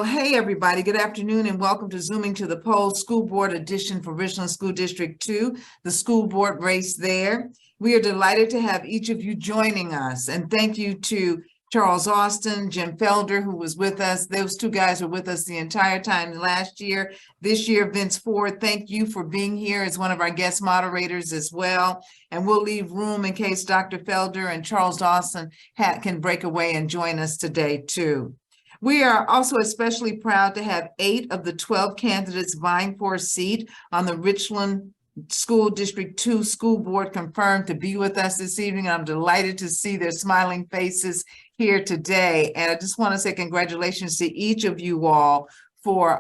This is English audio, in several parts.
Well, hey, everybody. Good afternoon and welcome to Zooming to the Polls School Board Edition for Richland School District 2, the school board race there. We are delighted to have each of you joining us. And thank you to Charles Austin, Jim Felder, who was with us. Those two guys were with us the entire time last year. This year, Vince Ford, thank you for being here as one of our guest moderators as well. And we'll leave room in case Dr. Felder and Charles Austin can break away and join us today too. We are also especially proud to have 8 of the 12 candidates vying for a seat on the Richland School District 2 School Board confirmed to be with us this evening. I'm delighted to see their smiling faces here today. And I just want to say congratulations to each of you all for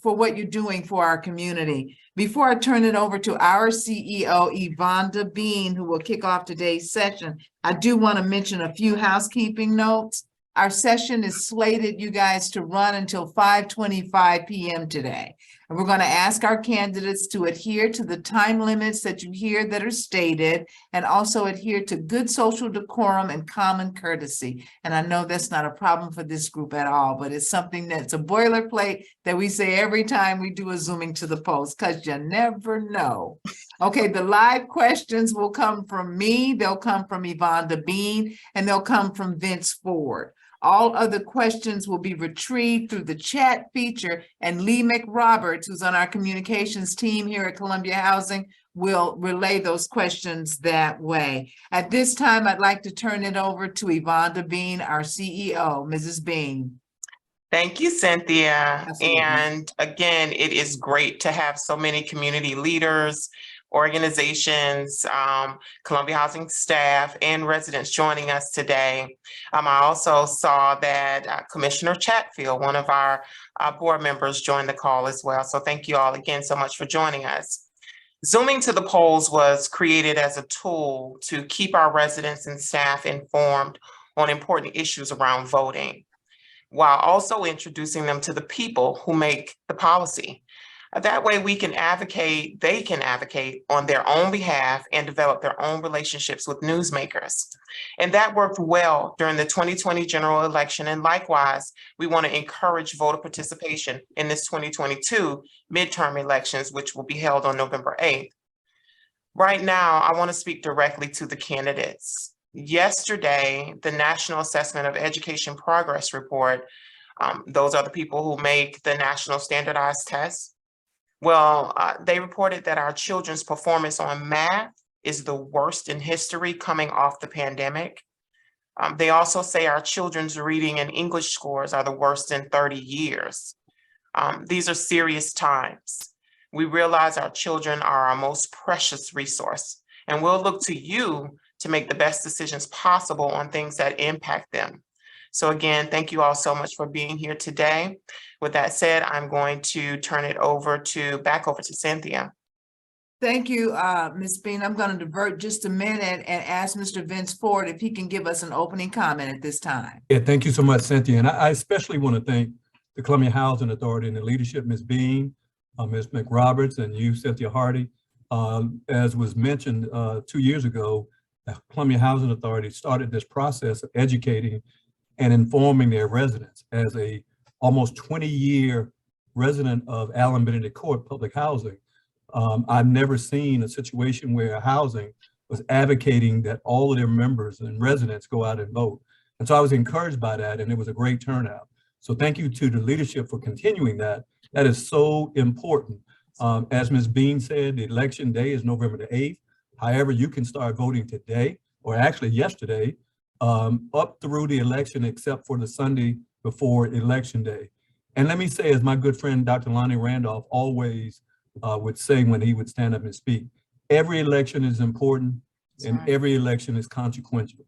what you're doing for our community. Before I turn it over to our CEO, Yvonne Bean, who will kick off today's session, I do want to mention a few housekeeping notes. Our session is slated, you guys, to run until 5:25 p.m. today. And we're going to ask our candidates to adhere to the time limits that you hear that are stated, and also adhere to good social decorum and common courtesy. And I know that's not a problem for this group at all, but it's something that's a boilerplate that we say every time we do a Zooming to the Polls, because you never know. Okay, the live questions will come from me, they'll come from Yvonne Bean, and they'll come from Vince Ford. All other questions will be retrieved through the chat feature, and Lee McRoberts, who's on our communications team here at Columbia Housing, will relay those questions that way. At this time, I'd like to turn it over to Yvonne Bean, our CEO. Mrs. Bean. Thank you, Cynthia. Absolutely. And again, it is great to have so many community leaders, organizations, Columbia Housing staff, and residents joining us today. I also saw that Commissioner Chatfield, one of our board members, joined the call as well. So thank you all again so much for joining us. Zooming to the Polls was created as a tool to keep our residents and staff informed on important issues around voting, while also introducing them to the people who make the policy. That way they can advocate on their own behalf and develop their own relationships with newsmakers. And that worked well during the 2020 general election. And likewise, we want to encourage voter participation in this 2022 midterm elections, which will be held on November 8th. Right now, I want to speak directly to the candidates. Yesterday, the National Assessment of Education Progress Report, those are the people who make the national standardized tests. Well, they reported that our children's performance on math is the worst in history coming off the pandemic. They also say our children's reading and English scores are the worst in 30 years. These are serious times. We realize our children are our most precious resource, and we'll look to you to make the best decisions possible on things that impact them. So again, thank you all so much for being here today. With that said, I'm going to turn it back over to Cynthia. Thank you, Ms. Bean. I'm going to divert just a minute and ask Mr. Vince Ford if he can give us an opening comment at this time. Yeah, thank you so much, Cynthia. And I especially want to thank the Columbia Housing Authority and the leadership, Ms. Bean, Ms. McRoberts, and you, Cynthia Hardy. As was mentioned 2 years ago, the Columbia Housing Authority started this process of educating and informing their residents. As a almost 20-year resident of Allen Benedict Court Public Housing, I've never seen a situation where housing was advocating that all of their members and residents go out and vote. And so I was encouraged by that, and it was a great turnout. So thank you to the leadership for continuing that. That is so important. As Ms. Bean said, the election day is November the 8th. However, you can start voting today, or actually yesterday, up through the election, except for the Sunday before Election Day. And let me say, as my good friend, Dr. Lonnie Randolph always would say when he would stand up and speak, every election is important. That's and right. Every election is consequential.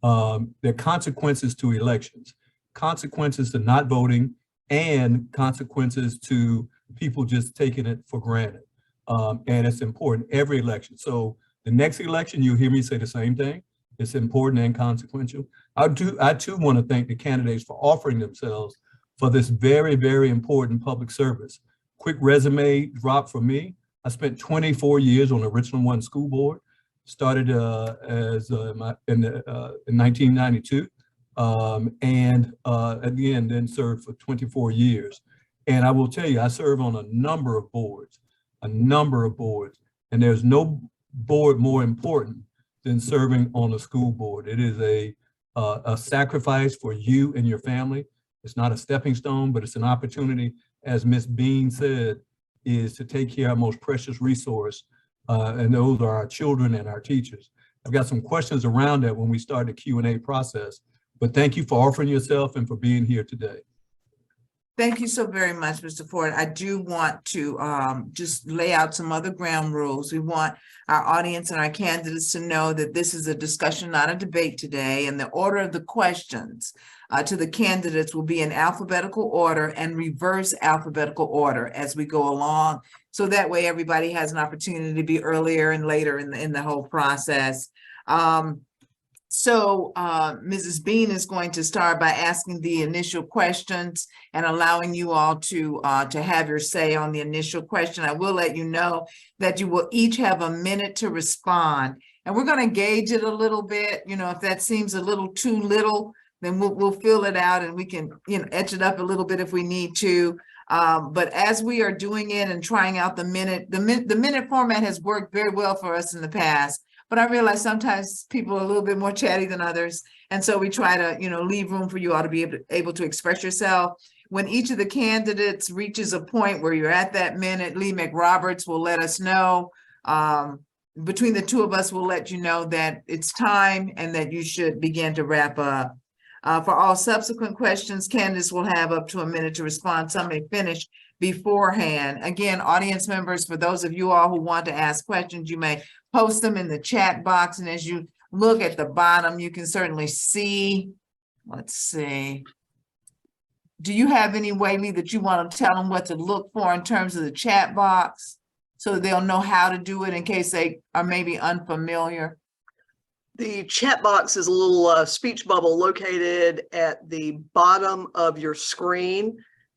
There are consequences to elections, consequences to not voting, and consequences to people just taking it for granted. And it's important, every election. So the next election, you'll hear me say the same thing. It's important and consequential. I too want to thank the candidates for offering themselves for this very, very important public service. Quick resume drop for me. I spent 24 years on the Richland 1 school board. Started in 1992. and again, then served for 24 years. And I will tell you, I serve on a number of boards, and there's no board more important than serving on a school board. It is a sacrifice for you and your family. It's not a stepping stone, but it's an opportunity, as Ms. Bean said, is to take care of our most precious resource, and those are our children and our teachers. I've got some questions around that when we start the Q&A process, but thank you for offering yourself and for being here today. Thank you so very much, Mr. Ford. I do want to just lay out some other ground rules. We want our audience and our candidates to know that this is a discussion, not a debate today, and the order of the questions to the candidates will be in alphabetical order and reverse alphabetical order as we go along. So that way everybody has an opportunity to be earlier and later in the whole process. Mrs. Bean is going to start by asking the initial questions and allowing you all to have your say on the initial question. I will let you know that you will each have a minute to respond, and we're going to gauge it a little bit. You know, if that seems a little too little, then we'll fill it out and we can, you know, etch it up a little bit if we need to. But as we are doing it and trying out the minute format has worked very well for us in the past. But I realize sometimes people are a little bit more chatty than others. And so we try to, you know, leave room for you all to be able to express yourself. When each of the candidates reaches a point where you're at that minute, Lee McRoberts will let us know. Between the two of us, we'll let you know that it's time and that you should begin to wrap up. For all subsequent questions, candidates will have up to a minute to respond. Some may finish beforehand. Again, audience members, for those of you all who want to ask questions, you may post them in the chat box. And as you look at the bottom, you can certainly see, let's see. Do you have any way, Lee, that you want to tell them what to look for in terms of the chat box so they'll know how to do it in case they are maybe unfamiliar? The chat box is a little speech bubble located at the bottom of your screen.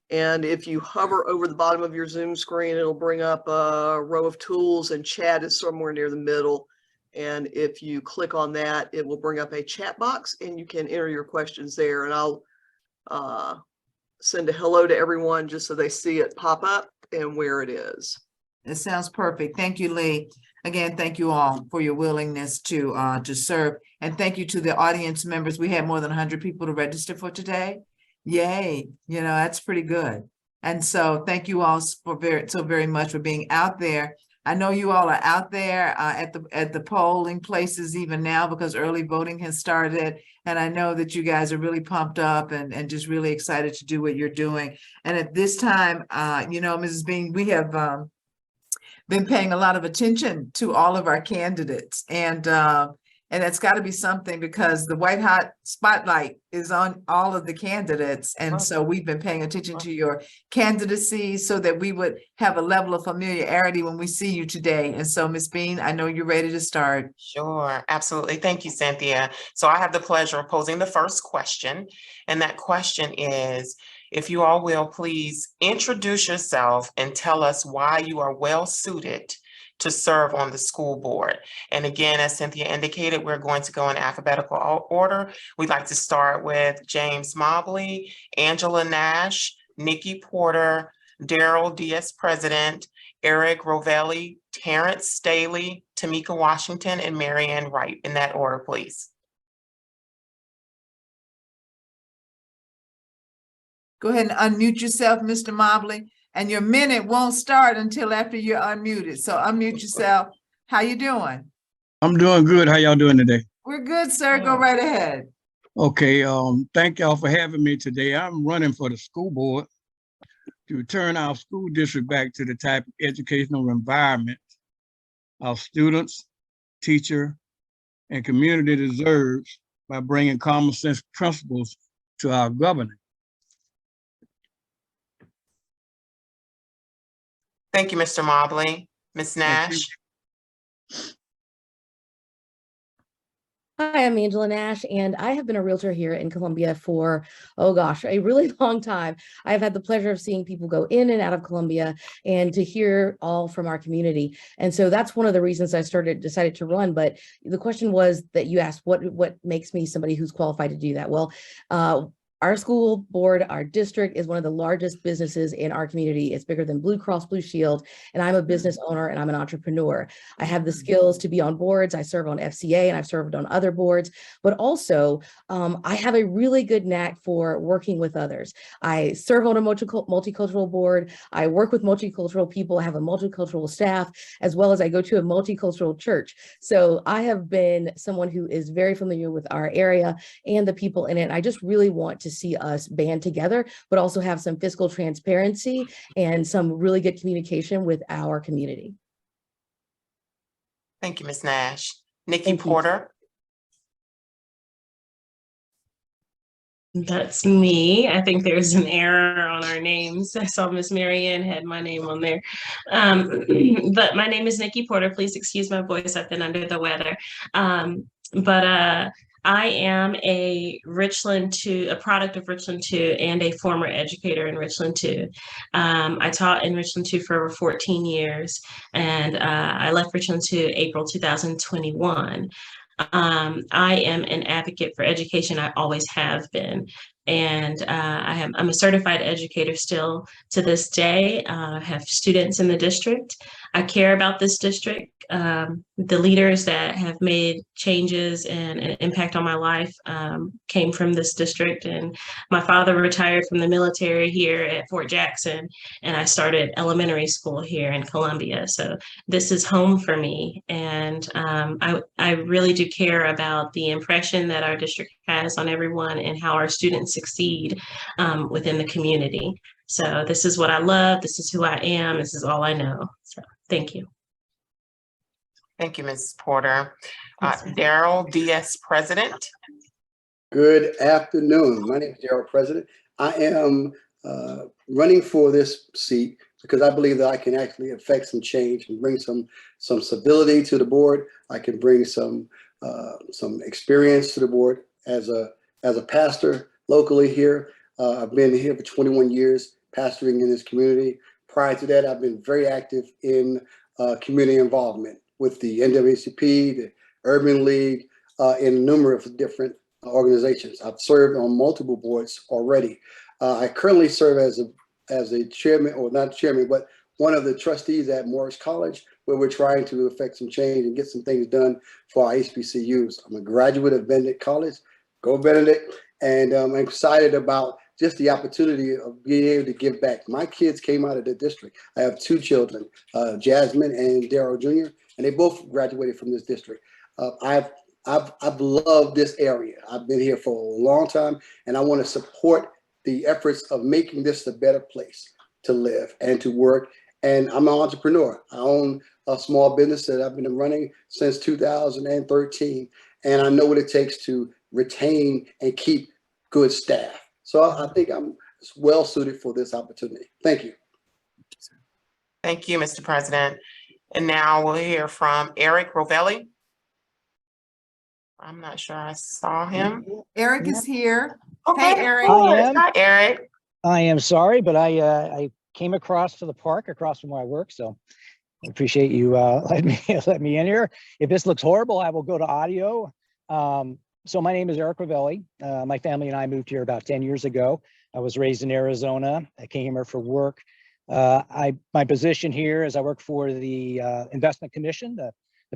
And if you hover over the bottom of your Zoom screen, it'll bring up a row of tools, and chat is somewhere near the middle. And if you click on that, it will bring up a chat box and you can enter your questions there. And I'll send a hello to everyone just so they see it pop up and where it is. It sounds perfect. Thank you, Lee. Again, thank you all for your willingness to serve. And thank you to the audience members. We had more than 100 people to register for today. Yay, you know, that's pretty good. And so thank you all for so very much for being out there. I know you all are out there at the polling places even now because early voting has started. And I know that you guys are really pumped up and just really excited to do what you're doing. And at this time, you know, Mrs. Bean, we have been paying a lot of attention to all of our candidates. And that's got to be something because the white hot spotlight is on all of the candidates. And so we've been paying attention to your candidacy so that we would have a level of familiarity when we see you today. And so, Ms. Bean, I know you're ready to start. Sure, absolutely. Thank you, Cynthia. So I have the pleasure of posing the first question. And that question is, if you all will, please introduce yourself and tell us why you are well suited to serve on the school board. And again, as Cynthia indicated, we're going to go in alphabetical order. We'd like to start with James Mobley, Angela Nash, Nikki Porter, Daryl Diaz-President, Eric Rovelli, Terrence Staley, Tamika Washington, and Marianne Wright. In that order, please. Go ahead and unmute yourself, Mr. Mobley. And your minute won't start until after you're unmuted. So unmute yourself. How you doing? I'm doing good. How y'all doing today? We're good, sir. Go right ahead. Okay. Thank y'all for having me today. I'm running for the school board to return our school district back to the type of educational environment our students, teacher, and community deserves by bringing common sense principles to our governing. Thank you, Mr. Mobley. Ms. Nash. Hi, I'm Angela Nash, and I have been a realtor here in Columbia for, oh gosh, a really long time. I've had the pleasure of seeing people go in and out of Columbia and to hear all from our community. And so that's one of the reasons I decided to run. But the question was that you asked, what makes me somebody who's qualified to do that? Well, our school board, our district is one of the largest businesses in our community. It's bigger than Blue Cross Blue Shield, and I'm a business owner and I'm an entrepreneur. I have the skills to be on boards. I serve on FCA and I've served on other boards, but also I have a really good knack for working with others. I serve on a multicultural board. I work with multicultural people. I have a multicultural staff, as well as I go to a multicultural church. So I have been someone who is very familiar with our area and the people in it. I just really want to see us band together, but also have some fiscal transparency and some really good communication with our community. Thank you, Ms. Nash. Nikki Thank you. Porter. That's me. I think there's an error on our names. I saw Miss Marianne had my name on there. But my name is Nikki Porter. Please excuse my voice. I've been under the weather. I am a product of Richland 2 and a former educator in Richland 2. I taught in Richland 2 for over 14 years, and I left Richland 2 April 2021. I am an advocate for education. I always have been. And I'm a certified educator still to this day. I have students in the district. I care about this district. The leaders that have made changes and an impact on my life came from this district. And my father retired from the military here at Fort Jackson, and I started elementary school here in Columbia. So this is home for me. And I really do care about the impression that our district has on everyone and how our students succeed within the community. So this is what I love. This is who I am. This is all I know. So thank you. Thank you, Ms. Porter. Daryl DS, President. Good afternoon. My name is Daryl President. I am running for this seat because I believe that I can actually affect some change and bring some stability to the board. I can bring some experience to the board as a pastor locally here. I've been here for 21 years, pastoring in this community. Prior to that, I've been very active in community involvement with the NAACP, the Urban League, and numerous different organizations. I've served on multiple boards already. I currently serve as a chairman, or not chairman, but one of the trustees at Morris College, where we're trying to affect some change and get some things done for our HBCUs. I'm a graduate of Benedict College, go Benedict, and I'm excited about just the opportunity of being able to give back. My kids came out of the district. I have two children, Jasmine and Daryl Jr., and they both graduated from this district. I've loved this area. I've been here for a long time, and I want to support the efforts of making this a better place to live and to work. And I'm an entrepreneur. I own a small business that I've been running since 2013, and I know what it takes to retain and keep good staff. So I think I'm well suited for this opportunity. Thank you. Thank you, Mr. President. And now we'll hear from Eric Rovelli. I'm not sure I saw him. Eric is here. Okay, Hey, Eric. Hi, Eric. I am sorry, but I came across to the park across from where I work, so I appreciate you let me in here. If this looks horrible, I will go to audio. So my name is Eric Rovelli. My family and I moved here about 10 years ago. I was raised in Arizona. I came here for work. My position here is I work for the Investment Commission, the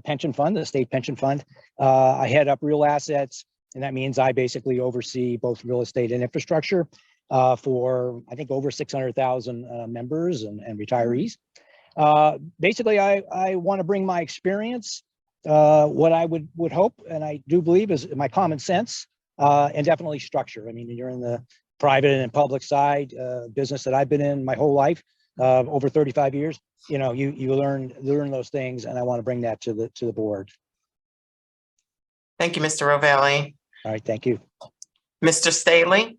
pension fund, the state pension fund. I head up real assets, and that means I basically oversee both real estate and infrastructure for, I think, over 600,000 members and retirees. Basically, I want to bring my experience, what I would hope, and I do believe, is my common sense and definitely structure. I mean, you're in the private and public side business that I've been in my whole life, over 35 years. You know, you learn those things, and I want to bring that to the board. Thank you, Mr. Rovelli. All right, thank you. Mr. Staley.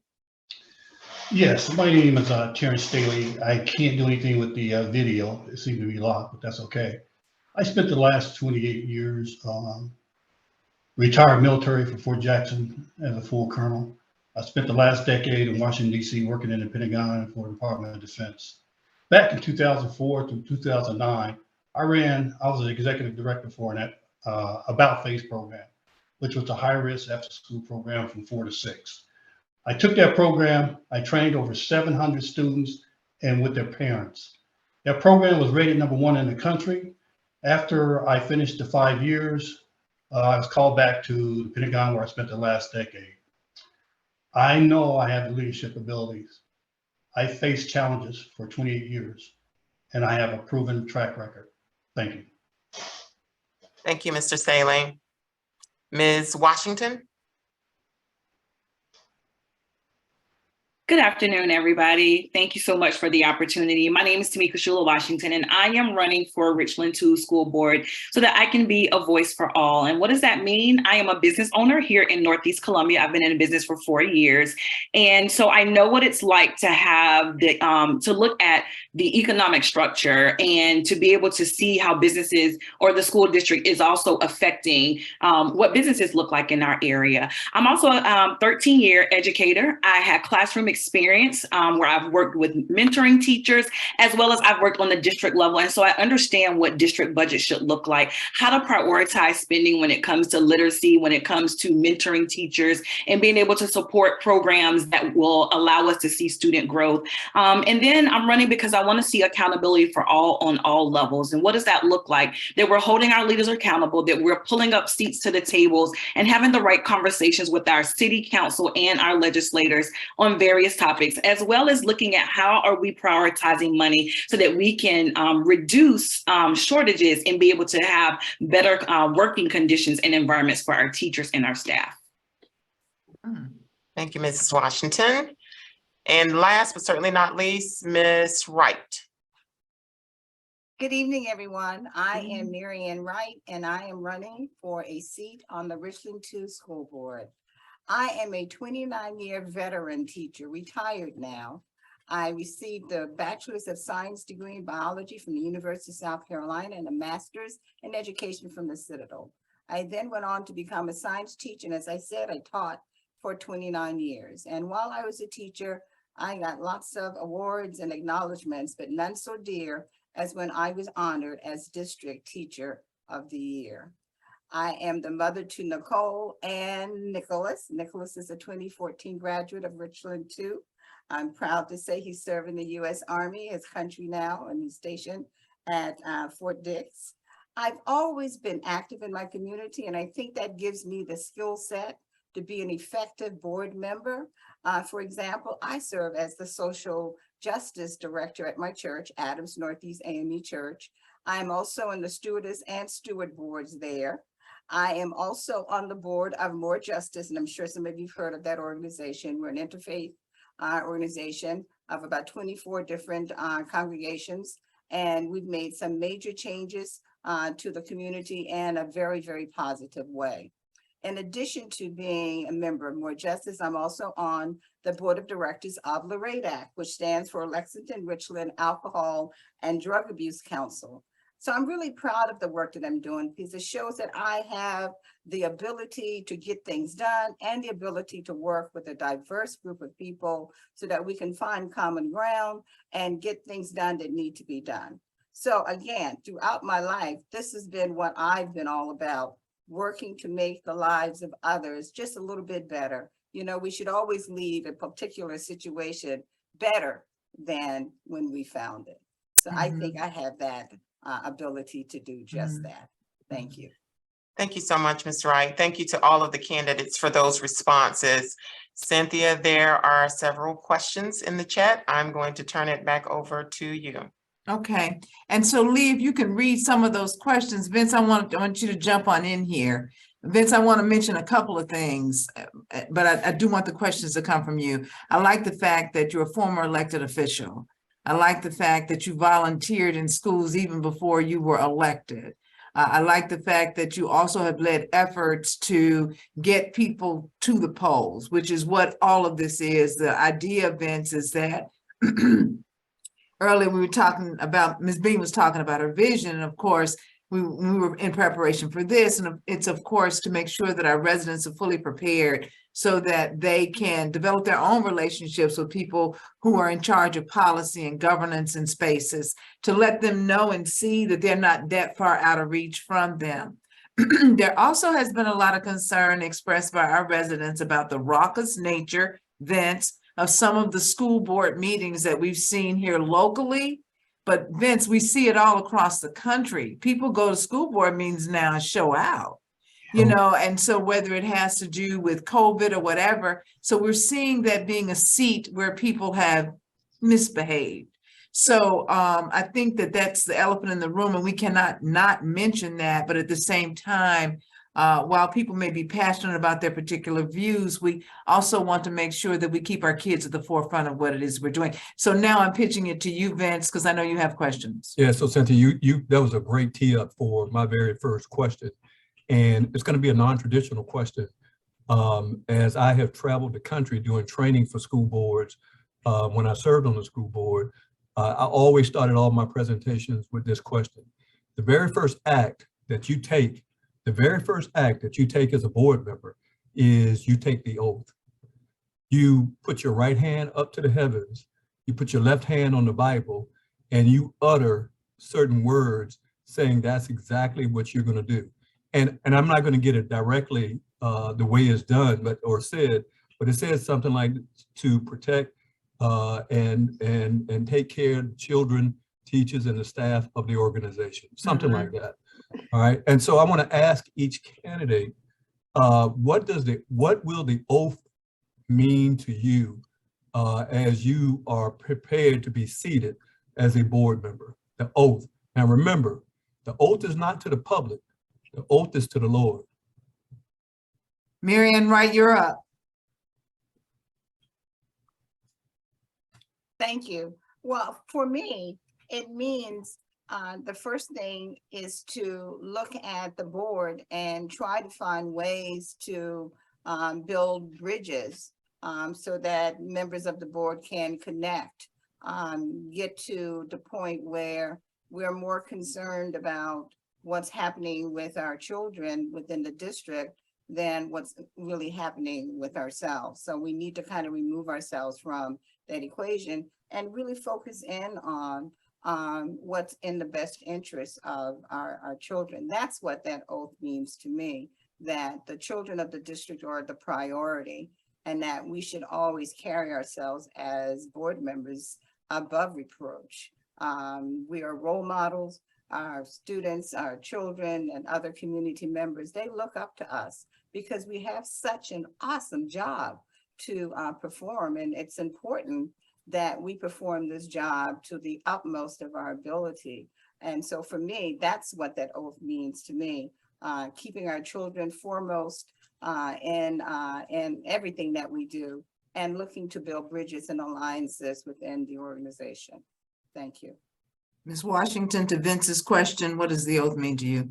Yes, my name is Terrence Staley. I can't do anything with the video. It seems to be locked, but that's okay. I spent the last 28 years retired military from Fort Jackson as a full colonel. I spent the last decade in Washington, D.C. working in the Pentagon for the Department of Defense. Back in 2004 to 2009, I was the executive director for an About Face program, which was a high-risk after-school program from 4 to 6. I took that program, I trained over 700 students and with their parents. That program was rated #1 in the country. After I finished the 5 years, I was called back to the Pentagon where I spent the last decade. I know I have the leadership abilities. I faced challenges for 28 years and I have a proven track record. Thank you. Thank you, Mr. Staley. Ms. Washington? Good afternoon, everybody. Thank you so much for the opportunity. My name is Tamika Shula Washington, and I am running for Richland 2 School Board so that I can be a voice for all. And what does that mean? I am a business owner here in Northeast Columbia. I've been in business for 4 years. And so I know what it's like to have the, to look at the economic structure and to be able to see how businesses or the school district is also affecting what businesses look like in our area. I'm also a 13-year educator. I had classroom experience where I've worked with mentoring teachers, as well as I've worked on the district level. And so I understand what district budgets should look like, how to prioritize spending when it comes to literacy, when it comes to mentoring teachers, and being able to support programs that will allow us to see student growth. And then I'm running because I want to see accountability for all on all levels. And what does that look like? That we're holding our leaders accountable, that we're pulling up seats to the tables and having the right conversations with our city council and our legislators on various topics, as well as looking at how are we prioritizing money so that we can reduce shortages and be able to have better working conditions and environments for our teachers and our staff. Thank you, Mrs. Washington. And last but certainly not least, Ms. Wright. Good evening, everyone. I am Marianne Wright, and I am running for a seat on the Richland 2 School Board. I am a 29-year veteran teacher, retired now. I received a Bachelor's of Science degree in biology from the University of South Carolina and a master's in education from the Citadel. I then went on to become a science teacher, and as I said, I taught for 29 years. And while I was a teacher, I got lots of awards and acknowledgements, but none so dear as when I was honored as District Teacher of the Year. I am the mother to Nicole and Nicholas. Nicholas is a 2014 graduate of Richland 2. I'm proud to say he's serving the U.S. Army, his country now, and he's stationed at Fort Dix. I've always been active in my community, and I think that gives me the skill set to be an effective board member. For example, I serve as the social justice director at my church, Adams Northeast AME Church. I'm also in the stewardess and steward boards there. I am also on the board of More Justice, and I'm sure some of you've heard of that organization. We're an interfaith organization of about 24 different congregations, and we've made some major changes to the community in a very, very positive way. In addition to being a member of More Justice, I'm also on the board of directors of LRADAC, which stands for Lexington Richland Alcohol and Drug Abuse Council. So I'm really proud of the work that I'm doing because it shows that I have the ability to get things done and the ability to work with a diverse group of people so that we can find common ground and get things done that need to be done. So again, throughout my life, this has been what I've been all about, working to make the lives of others just a little bit better. You know, we should always leave a particular situation better than when we found it. So I think I have that ability to do just that. Thank you. Thank you so much, Ms. Wright. Thank you to all of the candidates for those responses. Cynthia, there are several questions in the chat. I'm going to turn it back over to you. Okay, and so Lee, if you can read some of those questions. Vince, I want you to jump on in here. Vince, I want to mention a couple of things, but I do want the questions to come from you. I like the fact that you're a former elected official. I like the fact that you volunteered in schools even before you were elected. I like the fact that you also have led efforts to get people to the polls, which is what all of this is. The idea, Vince, is that earlier we were talking about, Ms. Bean was talking about her vision, and of course, we were in preparation for this. And it's of course to make sure that our residents are fully prepared so that they can develop their own relationships with people who are in charge of policy and governance in spaces, to let them know and see that they're not that far out of reach from them. There also has been a lot of concern expressed by our residents about the raucous nature, Vince, of some of the school board meetings that we've seen here locally. But Vince, we see it all across the country. People go to school board meetings now and show out, you know, and so whether it has to do with COVID or whatever, so we're seeing that being a seat where people have misbehaved. So I think that that's the elephant in the room, and we cannot not mention that. But at the same time, while people may be passionate about their particular views, we also want to make sure that we keep our kids at the forefront of what it is we're doing. So now I'm pitching it to you, Vince, because I know you have questions. Yeah, so Cynthia, that was a great tee up for my very first question. And it's going to be a non-traditional question. As I have traveled the country doing training for school boards, when I served on the school board, I always started all my presentations with this question. The very first act that you take as a board member is you take the oath. You put your right hand up to the heavens, you put your left hand on the Bible, and you utter certain words saying that's exactly what you're going to do. And I'm not going to get it directly the way it's done, or said, but it says something like to protect and take care of the children, teachers, and the staff of the organization, something like that. All right. And so I want to ask each candidate, what will the oath mean to you as you are prepared to be seated as a board member? The oath. Now remember, the oath is not to the public. The oath is to the Lord. Marianne Wright, you're up. Thank you. Well, for me, it means the first thing is to look at the board and try to find ways to build bridges so that members of the board can connect, get to the point where we're more concerned about what's happening with our children within the district than what's really happening with ourselves. So we need to kind of remove ourselves from that equation and really focus in on what's in the best interest of our children. That's what that oath means to me, that the children of the district are the priority and that we should always carry ourselves as board members above reproach. We are role models. Our students, our children, and other community members, they look up to us because we have such an awesome job to perform. And it's important that we perform this job to the utmost of our ability. And so for me, that's what that oath means to me, keeping our children foremost in everything that we do and looking to build bridges and alliances within the organization. Thank you. Ms. Washington, to Vince's question, what does the oath mean to you?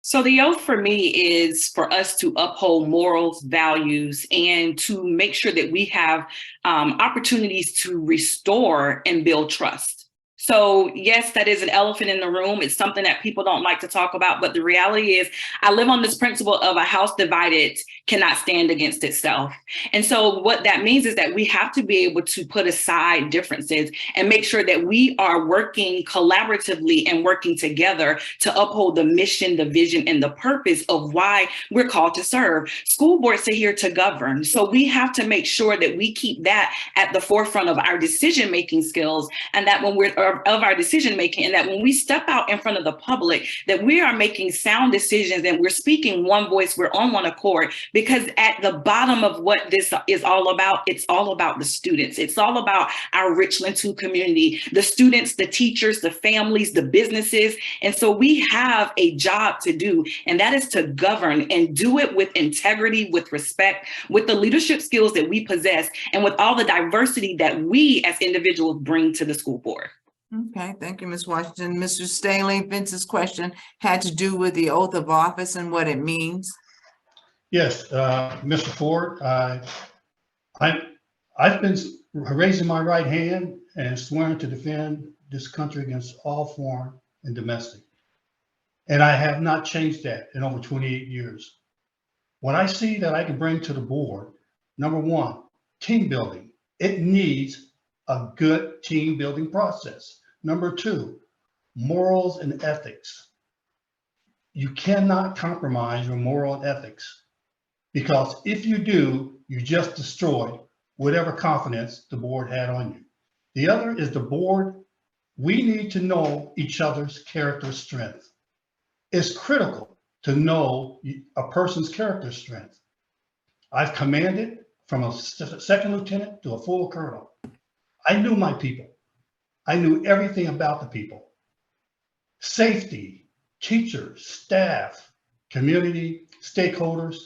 So the oath for me is for us to uphold morals, values, and to make sure that we have opportunities to restore and build trust. So yes, that is an elephant in the room. It's something that people don't like to talk about, but the reality is I live on this principle of a house divided cannot stand against itself. And so what that means is that we have to be able to put aside differences and make sure that we are working collaboratively and working together to uphold the mission, the vision, and the purpose of why we're called to serve. School boards are here to govern. So we have to make sure that we keep that at the forefront of our decision-making skills, and that when we're of our decision making, and that when we step out in front of the public, that we are making sound decisions and we're speaking one voice, we're on one accord, because at the bottom of what this is all about, it's all about the students. It's all about our Richland 2 community, the students, the teachers, the families, the businesses. And so we have a job to do, and that is to govern and do it with integrity, with respect, with the leadership skills that we possess, and with all the diversity that we as individuals bring to the school board. Okay, thank you, Ms. Washington. Mr. Staley, Vince's question had to do with the oath of office and what it means. Yes, Mr. Ford, I've been raising my right hand and swearing to defend this country against all foreign and domestic. And I have not changed that in over 28 years. What I see that I can bring to the board, number one, team building. It needs a good team building process. Number two, morals and ethics. You cannot compromise your moral and ethics, because if you do, you just destroy whatever confidence the board had on you. The other is the board. We need to know each other's character strength. It's critical to know a person's character strength. I've commanded from a second lieutenant to a full colonel. I knew my people. I knew everything about the people. Safety, teachers, staff, community, stakeholders,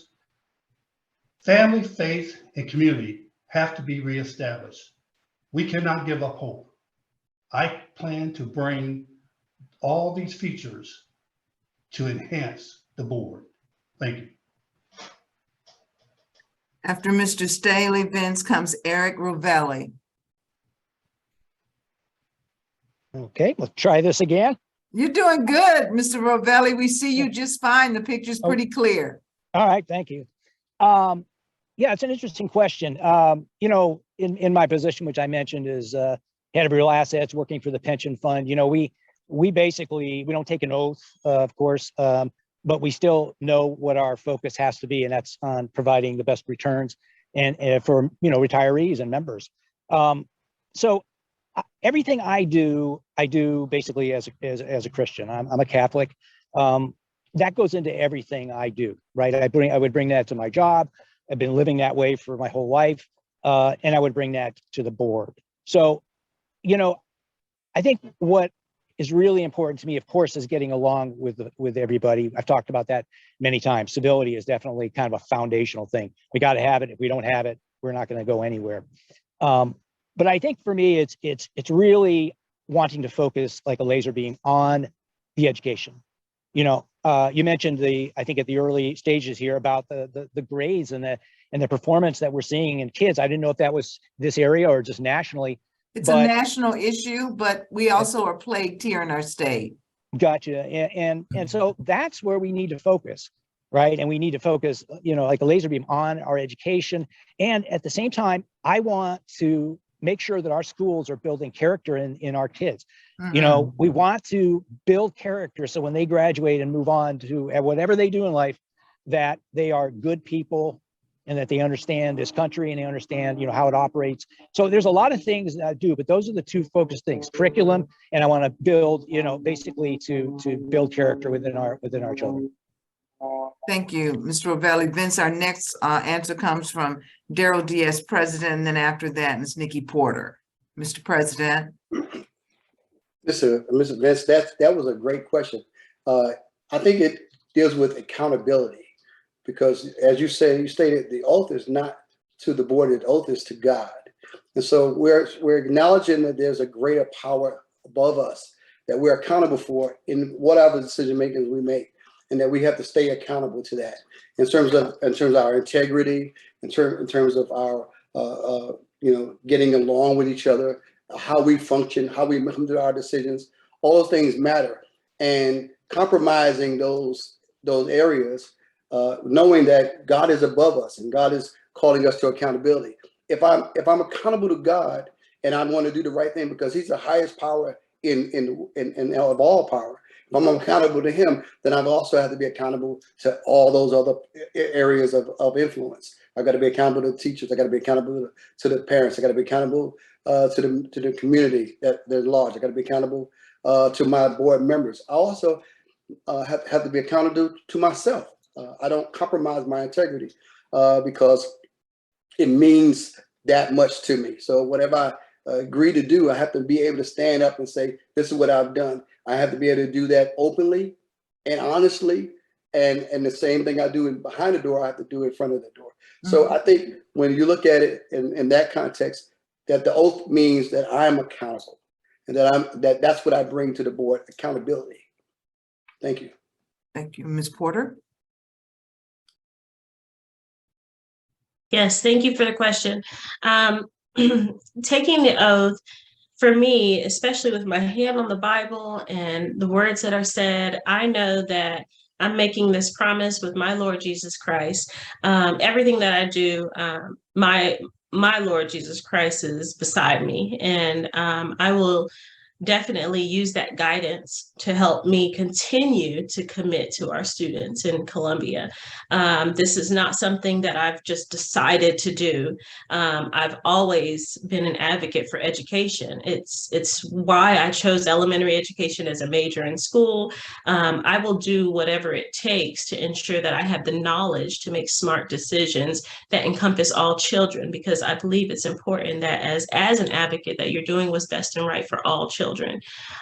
family, faith, and community have to be reestablished. We cannot give up hope. I plan to bring all these features to enhance the board. Thank you. After Mr. Staley, Vince, comes Eric Rovelli. Okay, let's try this again. You're doing good, Mr. Rovelli. We see you just fine. The picture's pretty clear. All right, thank you. Yeah, it's an interesting question. You know, in my position, which I mentioned is head of real assets, working for the pension fund, you know, we basically, we don't take an oath, of course, but we still know what our focus has to be, and that's on providing the best returns and for, you know, retirees and members. So everything I do basically as a Christian. I'm a Catholic. That goes into everything I do, right? I would bring that to my job. I've been living that way for my whole life, and I would bring that to the board. So, you know, I think what is really important to me, of course, is getting along with everybody. I've talked about that many times. Civility is definitely kind of a foundational thing. We got to have it. If we don't have it, we're not going to go anywhere. But I think for me, it's really wanting to focus like a laser beam on the education. You know, you mentioned I think at the early stages here about the grades and the performance that we're seeing in kids. I didn't know if that was this area or just nationally. It's a national issue, but we also are plagued here in our state. Gotcha. And so that's where we need to focus, right? And we need to focus, you know, like a laser beam on our education. And at the same time, I want to make sure that our schools are building character in our kids. You know, we want to build character so when they graduate and move on to whatever they do in life, that they are good people and that they understand this country and they understand, you know, how it operates. So there's a lot of things that I do, but those are the two focused things: curriculum, and I want to build, you know, basically to build character within our children. Thank you, Mr. Rovelli. Vince, our next answer comes from Daryl Diaz, President, and then after that, Ms. Nikki Porter. Mr. President. Mr. Vince, that was a great question. I think it deals with accountability, because as you stated, the oath is not to the board, the oath is to God. And so we're acknowledging that there's a greater power above us that we're accountable for in whatever decision makings we make, and that we have to stay accountable to that in terms of our integrity, in terms of our you know, getting along with each other, how we function, how we come to our decisions. All those things matter, and compromising those areas, knowing that God is above us and God is calling us to accountability. If I'm accountable to God and I want to do the right thing because He's the highest power in of all power, if I'm accountable to Him, then I also have to be accountable to all those other areas of influence. I've got to be accountable to the teachers. I got to be accountable to the parents. I got to be accountable to the community that they're large. I got to be accountable to my board members. I also have to be accountable to myself. I don't compromise my integrity because it means that much to me. So whatever I agree to do, I have to be able to stand up and say, this is what I've done. I have to be able to do that openly and honestly. And the same thing I do behind the door, I have to do in front of the door. So I think when you look at it in that context, that the oath means that I'm accountable, and that's what I bring to the board: accountability. Thank you. Thank you, Ms. Porter. Yes, thank you for the question. Taking the oath, for me, especially with my hand on the Bible and the words that are said, I know that I'm making this promise with my Lord Jesus Christ. Everything that I do, my Lord Jesus Christ is beside me, and I will definitely use that guidance to help me continue to commit to our students in Columbia. This is not something that I've just decided to do. I've always been an advocate for education. It's why I chose elementary education as a major in school. I will do whatever it takes to ensure that I have the knowledge to make smart decisions that encompass all children, because I believe it's important that as an advocate that you're doing what's best and right for all children.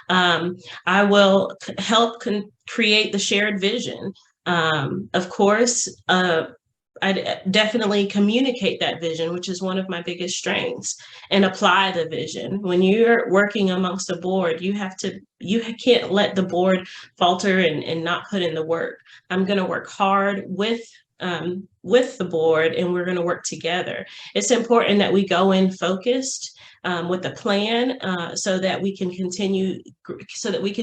I will help create the shared vision. Of course, I definitely communicate that vision, which is one of my biggest strengths, and apply the vision. When you're working amongst a board, you can't let the board falter and not put in the work. I'm going to work hard with the board, and we're going to work together. It's important that we go in focused with a plan so that we can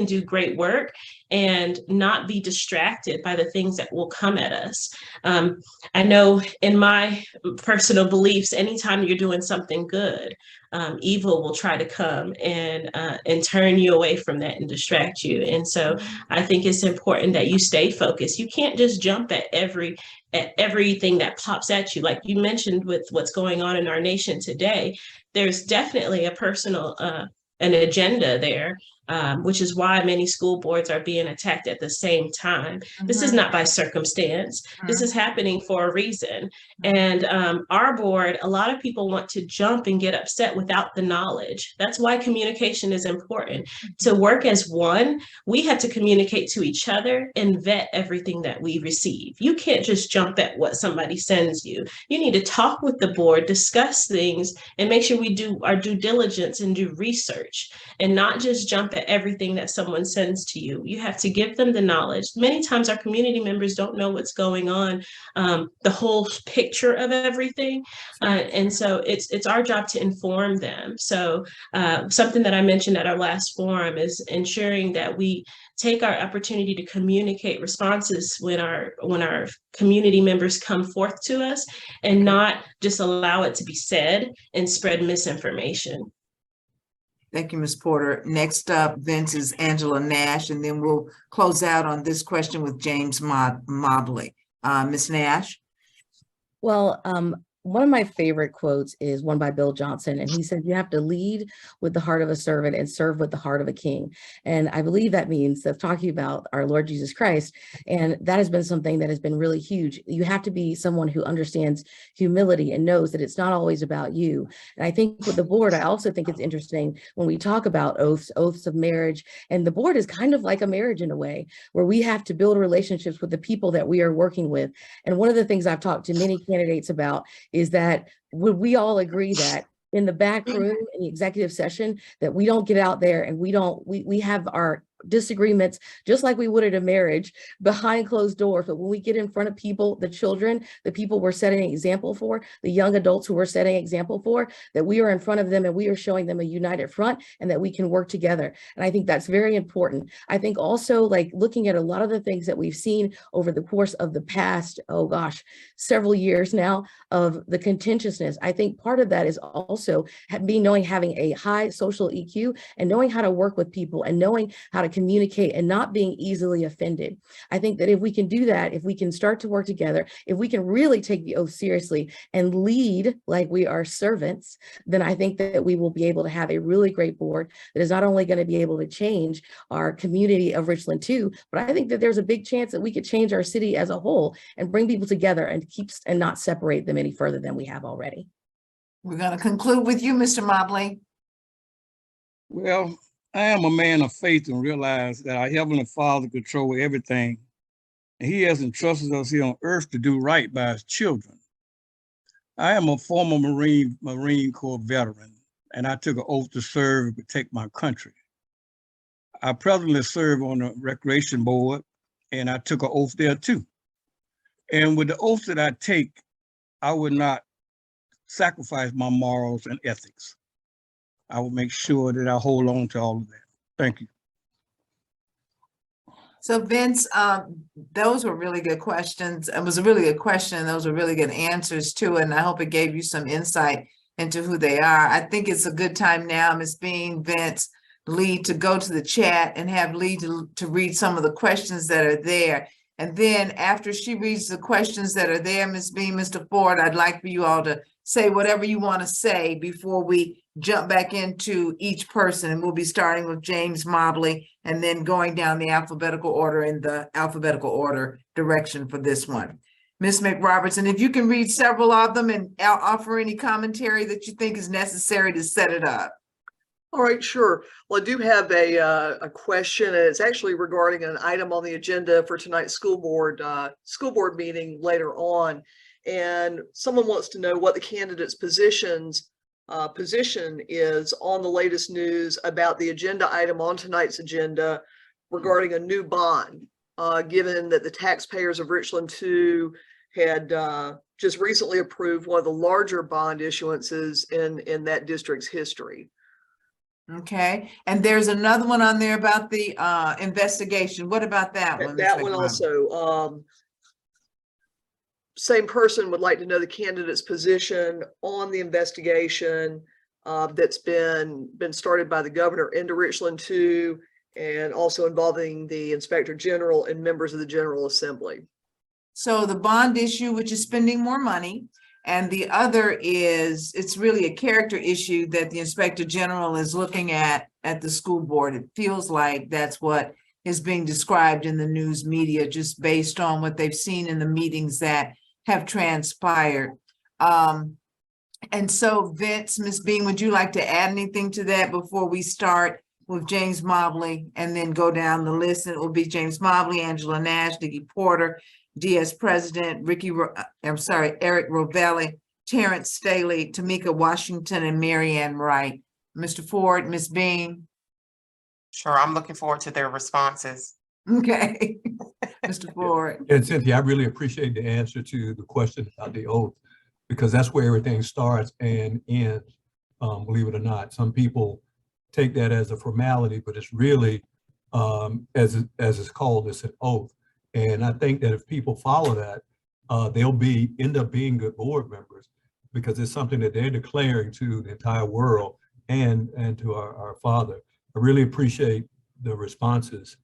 do great work and not be distracted by the things that will come at us. I know in my personal beliefs, anytime you're doing something good, evil will try to come and turn you away from that and distract you. And so I think it's important that you stay focused. You can't just jump at everything that pops at you. Like you mentioned with what's going on in our nation today, there's definitely a personal an agenda there, which is why many school boards are being attacked at the same time. This is not by circumstance. This is happening for a reason. And our board, a lot of people want to jump and get upset without the knowledge. That's why communication is important. To work as one, we have to communicate to each other and vet everything that we receive. You can't just jump at what somebody sends you. You need to talk with the board, discuss things, and make sure we do our due diligence and do research, and not just jump at everything that someone sends to you. You have to give them the knowledge. Many times our community members don't know what's going on, the whole picture of everything. And so it's our job to inform them. So something that I mentioned at our last forum is ensuring that we take our opportunity to communicate responses when our community members come forth to us, and not just allow it to be said and spread misinformation. Thank you, Ms. Porter. Next up, Vince, is Angela Nash, and then we'll close out on this question with James Mobley. Ms. Nash? Well, one of my favorite quotes is one by Bill Johnson, and he said, you have to lead with the heart of a servant and serve with the heart of a king. And I believe that means that's talking about our Lord Jesus Christ. And that has been something that has been really huge. You have to be someone who understands humility and knows that it's not always about you. And I think with the board, I also think it's interesting when we talk about oaths of marriage, and the board is kind of like a marriage in a way, where we have to build relationships with the people that we are working with. And one of the things I've talked to many candidates about is that would we all agree that in the back room, in the executive session, that we don't get out there and we have our disagreements just like we would at a marriage behind closed doors, but when we get in front of people, the children, the people we're setting an example for, the young adults who we're setting an example for, that we are in front of them and we are showing them a united front and that we can work together. And I think that's very important. I think also, like, looking at a lot of the things that we've seen over the course of the past, several years now, of the contentiousness, I think part of that is also having a high social EQ and knowing how to work with people and knowing how to communicate and not being easily offended. I think that if we can do that, if we can start to work together, if we can really take the oath seriously and lead like we are servants, then I think that we will be able to have a really great board that is not only going to be able to change our community of Richland too, but I think that there's a big chance that we could change our city as a whole and bring people together and not separate them any further than we have already. We're going to conclude with you, Mr. Mobley. Well, I am a man of faith and realize that our Heavenly Father controls everything. And He has entrusted us here on earth to do right by His children. I am a former Marine Corps veteran, and I took an oath to serve and protect my country. I presently serve on the Recreation Board, and I took an oath there too. And with the oath that I take, I would not sacrifice my morals and ethics. I will make sure that I hold on to all of that. Thank you. So Vince, those were really good questions. It was a really good question. And those were really good answers too. And I hope it gave you some insight into who they are. I think it's a good time now, Ms. Bean, Vince, Lee, to go to the chat and have Lee to read some of the questions that are there. And then after she reads the questions that are there, Ms. Bean, Mr. Ford, I'd like for you all to say whatever you want to say before we jump back into each person. And we'll be starting with James Mobley and then going down the alphabetical order in the alphabetical order direction for this one. Ms. McRobertson, if you can read several of them and offer any commentary that you think is necessary to set it up. All right, sure. Well, I do have a question, and it's actually regarding an item on the agenda for tonight's school board meeting later on. And someone wants to know what the candidate's position is on the latest news about the agenda item on tonight's agenda regarding a new bond, given that the taxpayers of Richland 2 had just recently approved one of the larger bond issuances in that district's history. Okay, and there's another one on there about the investigation. What about that one? That one also, same person would like to know the candidate's position on the investigation that's been started by the governor into Richland 2, and also involving the inspector general and members of the General Assembly. So the bond issue, which is spending more money, and the other is, it's really a character issue that the inspector general is looking at the school board. It feels like that's what is being described in the news media, just based on what they've seen in the meetings that have transpired. And so Vince, Ms. Bean, would you like to add anything to that before we start with James Mobley and then go down the list? It will be James Mobley, Angela Nash, Dickie Porter, DS President, Eric Rovelli, Terrence Staley, Tamika Washington, and Marianne Wright. Mr. Ford, Ms. Bean. Sure, I'm looking forward to their responses. Okay, Mr. Ford. And Cynthia, I really appreciate the answer to the question about the oath, because that's where everything starts and ends, believe it or not. Some people take that as a formality, but it's really, as it's called, it's an oath. And I think that if people follow that, they'll end up being good board members, because it's something that they're declaring to the entire world and to our Father. I really appreciate the responses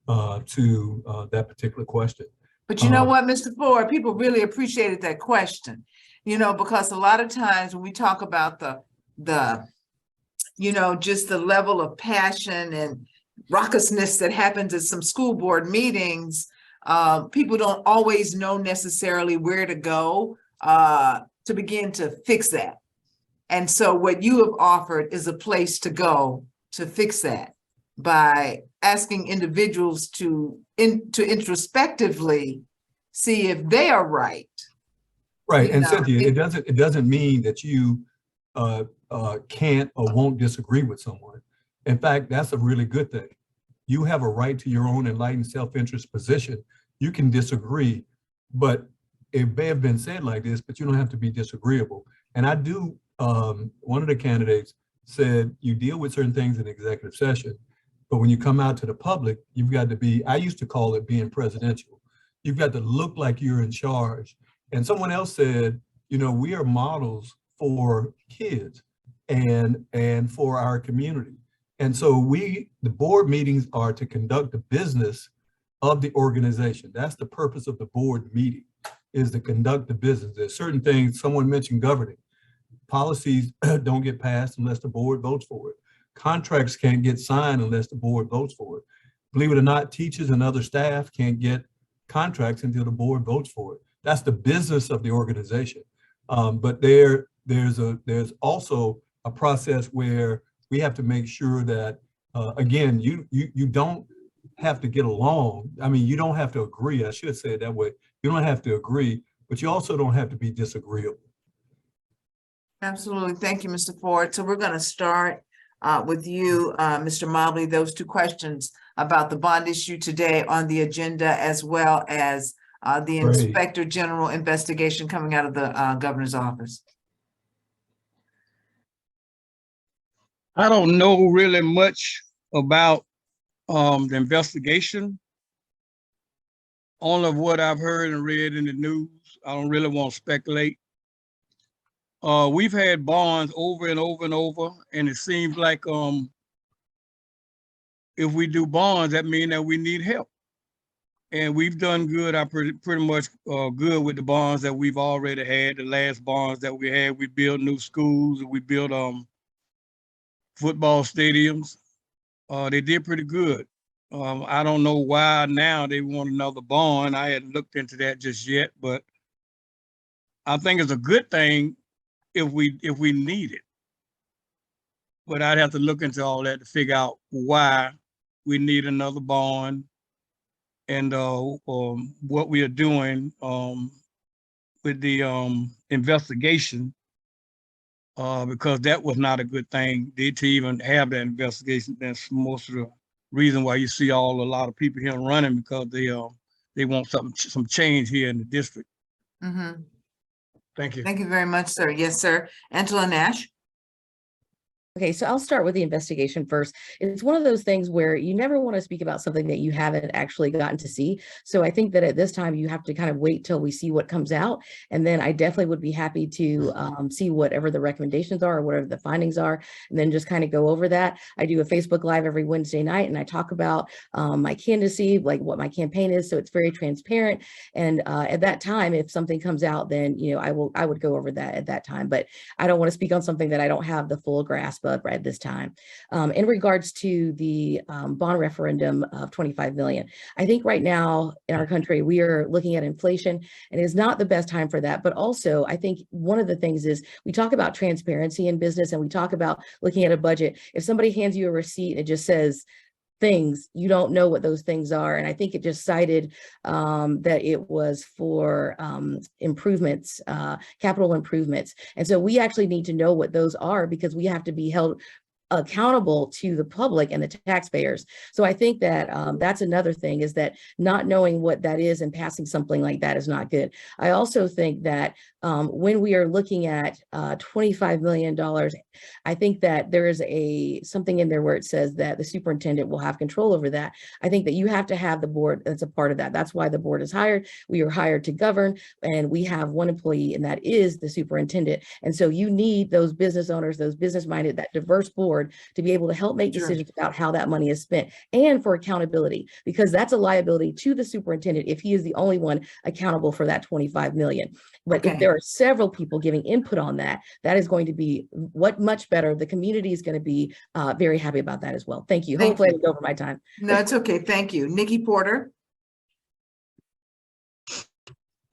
to that particular question. But you know what, Mr. Ford, people really appreciated that question, because a lot of times when we talk about just the level of passion and raucousness that happens at some school board meetings, people don't always know necessarily where to go to begin to fix that. And so what you have offered is a place to go to fix that by asking individuals to introspectively see if they are right. Right, and Cynthia, it doesn't mean that you can't or won't disagree with someone. In fact, that's a really good thing. You have a right to your own enlightened self-interest position. You can disagree, but it may have been said like this, but you don't have to be disagreeable. And I do, one of the candidates said you deal with certain things in executive session, but when you come out to the public, you've got to be, I used to call it being presidential. You've got to look like you're in charge. And someone else said, we are models for kids and for our community. And so the board meetings are to conduct the business of the organization. That's the purpose of the board meeting, is to conduct the business. There's certain things, someone mentioned governing. Policies don't get passed unless the board votes for it. Contracts can't get signed unless the board votes for it. Believe it or not, teachers and other staff can't get contracts until the board votes for it. That's the business of the organization. But there's also a process where we have to make sure that, again, you don't have to get along. I mean, you don't have to agree. I should say it that way. You don't have to agree, but you also don't have to be disagreeable. Absolutely. Thank you, Mr. Ford. So we're going to start with you, Mr. Mobley, those two questions about the bond issue today on the agenda, as well as the Inspector General investigation coming out of the governor's office. I don't know really much about the investigation. All of what I've heard and read in the news, I don't really want to speculate. We've had bonds over and over and over, and it seems like if we do bonds, that means that we need help. And we've done good. I pretty much good with the bonds that we've already had. The last bonds that we had, we built new schools, we built football stadiums. They did pretty good. I don't know why now they want another bond. I hadn't looked into that just yet, but I think it's a good thing if we need it. But I'd have to look into all that to figure out why we need another bond and what we are doing with the investigation, because that was not a good thing to even have that investigation. That's most of the reason why you see a lot of people here running, because they want some change here in the district. Mm-hmm. Thank you. Thank you very much, sir. Yes, sir. Angela Nash. Okay, so I'll start with the investigation first. It's one of those things where you never want to speak about something that you haven't actually gotten to see. So I think that at this time you have to kind of wait till we see what comes out. And then I definitely would be happy to see whatever the recommendations are or whatever the findings are, and then just kind of go over that. I do a Facebook Live every Wednesday night, and I talk about my candidacy, like what my campaign is. So it's very transparent. And at that time, if something comes out, then, you know, I would go over that at that time. But I don't want to speak on something that I don't have the full grasp of right this time. In regards to the bond referendum of 25 million, I think right now in our country, we are looking at inflation, and it is not the best time for that. But also, I think one of the things is we talk about transparency in business, and we talk about looking at a budget. If somebody hands you a receipt and it just says things, you don't know what those things are. And I think it just cited that it was for improvements, capital improvements. And so we actually need to know what those are, because we have to be held accountable to the public and the taxpayers. So I think that that's another thing, is that not knowing what that is and passing something like that is not good. I also think that when we are looking at $25 million, I think that there is something in there where it says that the superintendent will have control over that. I think that you have to have the board that's a part of that. That's why the board is hired. We are hired to govern, and we have one employee, and that is the superintendent. And so you need those business owners, those business-minded, that diverse board to be able to help make decisions about how that money is spent, and for accountability, because that's a liability to the superintendent if he is the only one accountable for that 25 million. But if there are several people giving input on that, that is going to be much better. The community is going to be very happy about that as well. Thank you. Hopefully I didn't go over my time. No, it's okay. Thank you. Nikki Porter.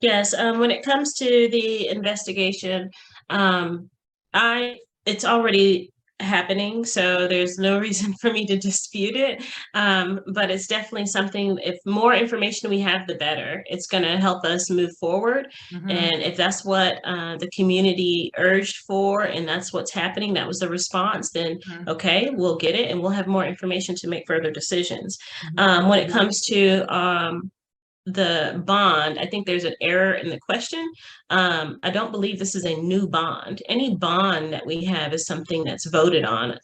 Yes, when it comes to the investigation, it's already happening, so there's no reason for me to dispute it. But it's definitely something, if more information we have, the better. It's going to help us move forward. And if that's what the community urged for, and that's what's happening, that was the response, then okay, we'll get it, and we'll have more information to make further decisions. When it comes to the bond, I think there's an error in the question. I don't believe this is a new bond. Any bond that we have is something that's voted on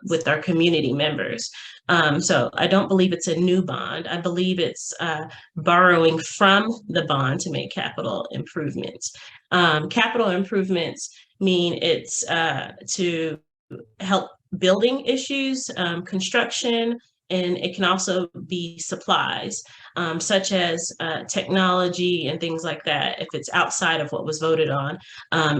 with our community members. So I don't believe it's a new bond. I believe it's borrowing from the bond to make capital improvements. Capital improvements mean it's to help building issues, construction, and it can also be supplies, such as technology and things like that. If it's outside of what was voted on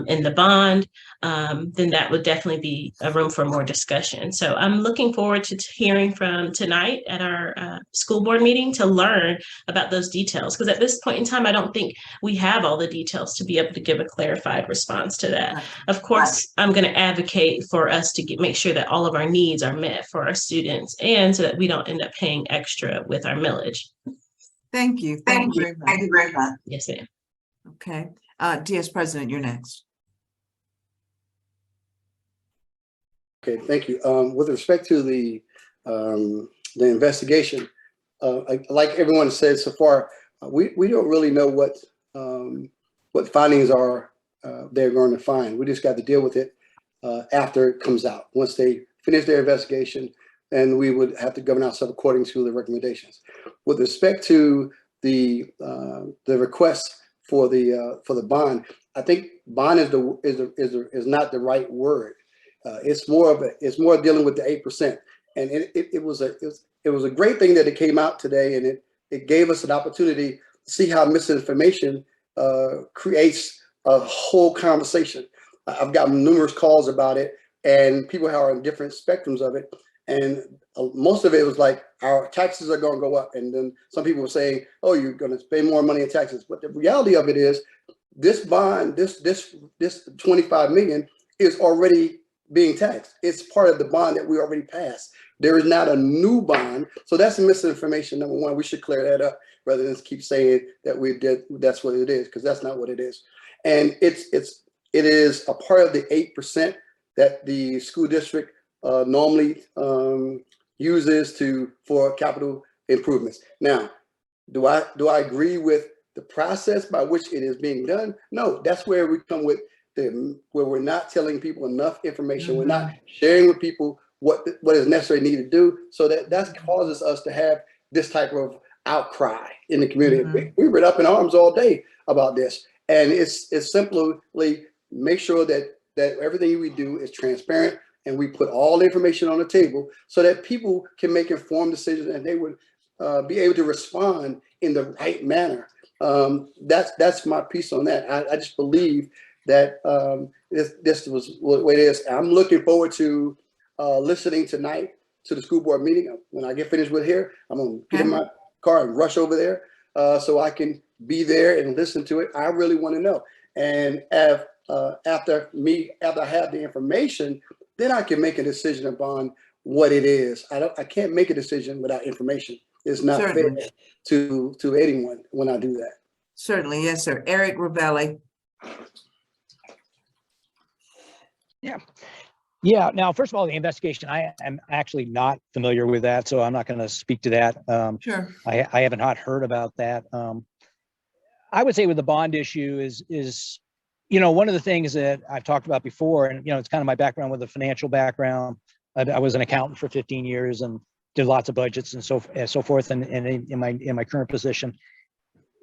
in the bond, then that would definitely be a room for more discussion. So I'm looking forward to hearing from tonight at our school board meeting to learn about those details, because at this point in time, I don't think we have all the details to be able to give a clarified response to that. Of course, I'm going to advocate for us to make sure that all of our needs are met for our students, and so that we don't end up paying extra with our millage. Thank you. Thank you very much. Yes, ma'am. Okay. DS President, you're next. Okay, thank you. With respect to the investigation, like everyone said so far, we don't really know what findings are they're going to find. We just got to deal with it after it comes out. Once they finish their investigation, and we would have to govern ourselves according to the recommendations. With respect to the request for the bond, I think bond is not the right word. It's more dealing with the 8%, and it was a great thing that it came out today, and it gave us an opportunity to see how misinformation creates a whole conversation. I've gotten numerous calls about it, and people are on different spectrums of it. And most of it was like, our taxes are going to go up. And then some people were saying, oh, you're going to pay more money in taxes. But the reality of it is, this bond, this 25 million is already being taxed. It's part of the bond that we already passed. There is not a new bond. So that's misinformation, number one. We should clear that up rather than keep saying that we did, that's what it is, because that's not what it is. And it is a part of the 8% that the school district normally uses for capital improvements. Now, do I agree with the process by which it is being done? No, that's where we come with where we're not telling people enough information. We're not sharing with people what is necessary to do. So that causes us to have this type of outcry in the community. We've been up in arms all day about this, and it's simply make sure that everything we do is transparent, and we put all the information on the table so that people can make informed decisions, and they would be able to respond in the right manner. That's my piece on that. I just believe that this was the way it is. I'm looking forward to listening tonight to the school board meeting. When I get finished with here, I'm going to get in my car and rush over there so I can be there and listen to it. I really want to know. And after I have the information, then I can make a decision upon what it is. I can't make a decision without information. It's not fair to anyone when I do that. Certainly, yes, sir. Eric Ravelli. Yeah. Now, first of all, the investigation, I am actually not familiar with that, so I'm not going to speak to that. Sure. I haven't heard about that. I would say with the bond issue is, one of the things that I've talked about before, and, it's kind of my background with a financial background. I was an accountant for 15 years and did lots of budgets and so forth. And in my current position,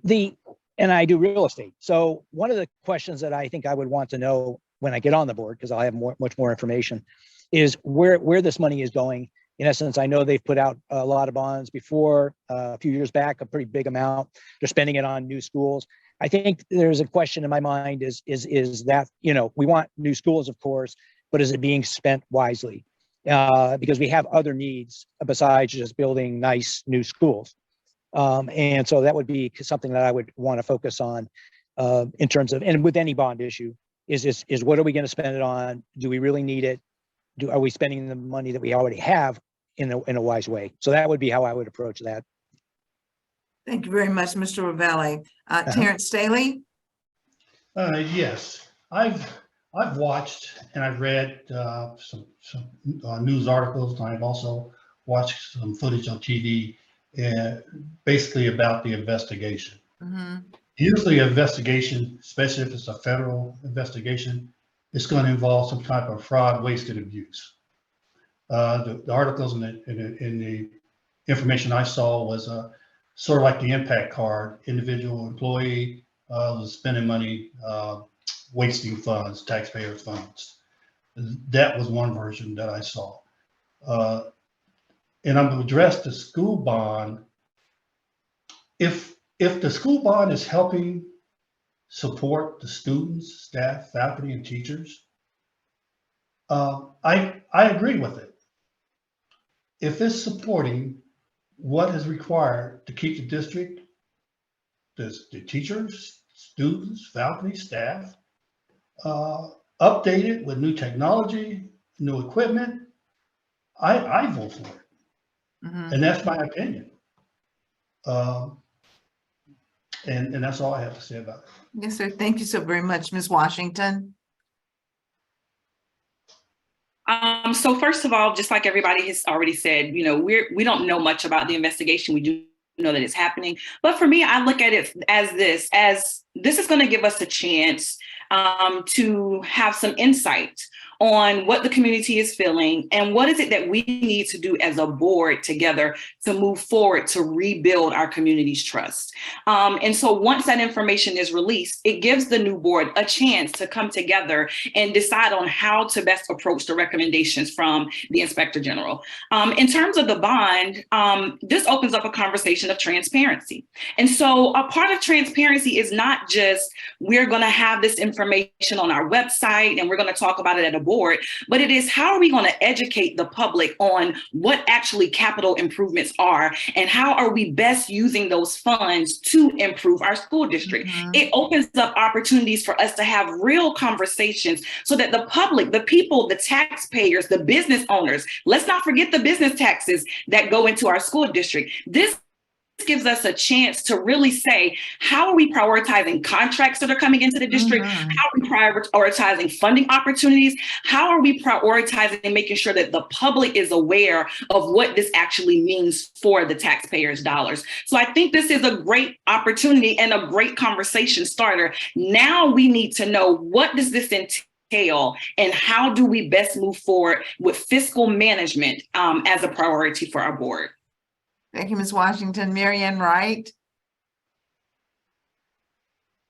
and I do real estate. So one of the questions that I think I would want to know when I get on the board, because I'll have much more information, is where this money is going. In essence, I know they've put out a lot of bonds before, a few years back, a pretty big amount. They're spending it on new schools. I think there's a question in my mind is that, we want new schools, of course, but is it being spent wisely? Because we have other needs besides just building nice new schools. And so that would be something that I would want to focus on in terms of, and with any bond issue, is what are we going to spend it on? Do we really need it? Are we spending the money that we already have in a wise way? So that would be how I would approach that. Thank you very much, Mr. Ravelli. Terrence Staley? Yes, I've watched and I've read some news articles, and I've also watched some footage on TV, basically about the investigation. Usually, an investigation, especially if it's a federal investigation, it's going to involve some type of fraud, waste, and abuse. The articles and the information I saw was sort of like the impact card. Individual employee was spending money, wasting funds, taxpayers' funds. That was one version that I saw. And I'm going to address the school bond. If the school bond is helping support the students, staff, faculty, and teachers, I agree with it. If it's supporting what is required to keep the district, the teachers, students, faculty, staff, updated with new technology, new equipment, I vote for it. And that's my opinion. And that's all I have to say about it. Yes, sir. Thank you so very much, Ms. Washington. So first of all, just like everybody has already said, we don't know much about the investigation. We do know that it's happening. But for me, I look at it as this is going to give us a chance to have some insight on what the community is feeling and what is it that we need to do as a board together to move forward to rebuild our community's trust. And so once that information is released, it gives the new board a chance to come together and decide on how to best approach the recommendations from the Inspector General. In terms of the bond, this opens up a conversation of transparency. And so a part of transparency is not just we're going to have this information on our website and we're going to talk about it at a board, but it is how are we going to educate the public on what actually capital improvements are and how are we best using those funds to improve our school district. It opens up opportunities for us to have real conversations so that the public, the people, the taxpayers, the business owners, let's not forget the business taxes that go into our school district. This gives us a chance to really say, how are we prioritizing contracts that are coming into the district? How are we prioritizing funding opportunities? How are we prioritizing and making sure that the public is aware of what this actually means for the taxpayers' dollars? So I think this is a great opportunity and a great conversation starter. Now we need to know, what does this entail and how do we best move forward with fiscal management as a priority for our board? Thank you, Ms. Washington. Mary Ann Wright.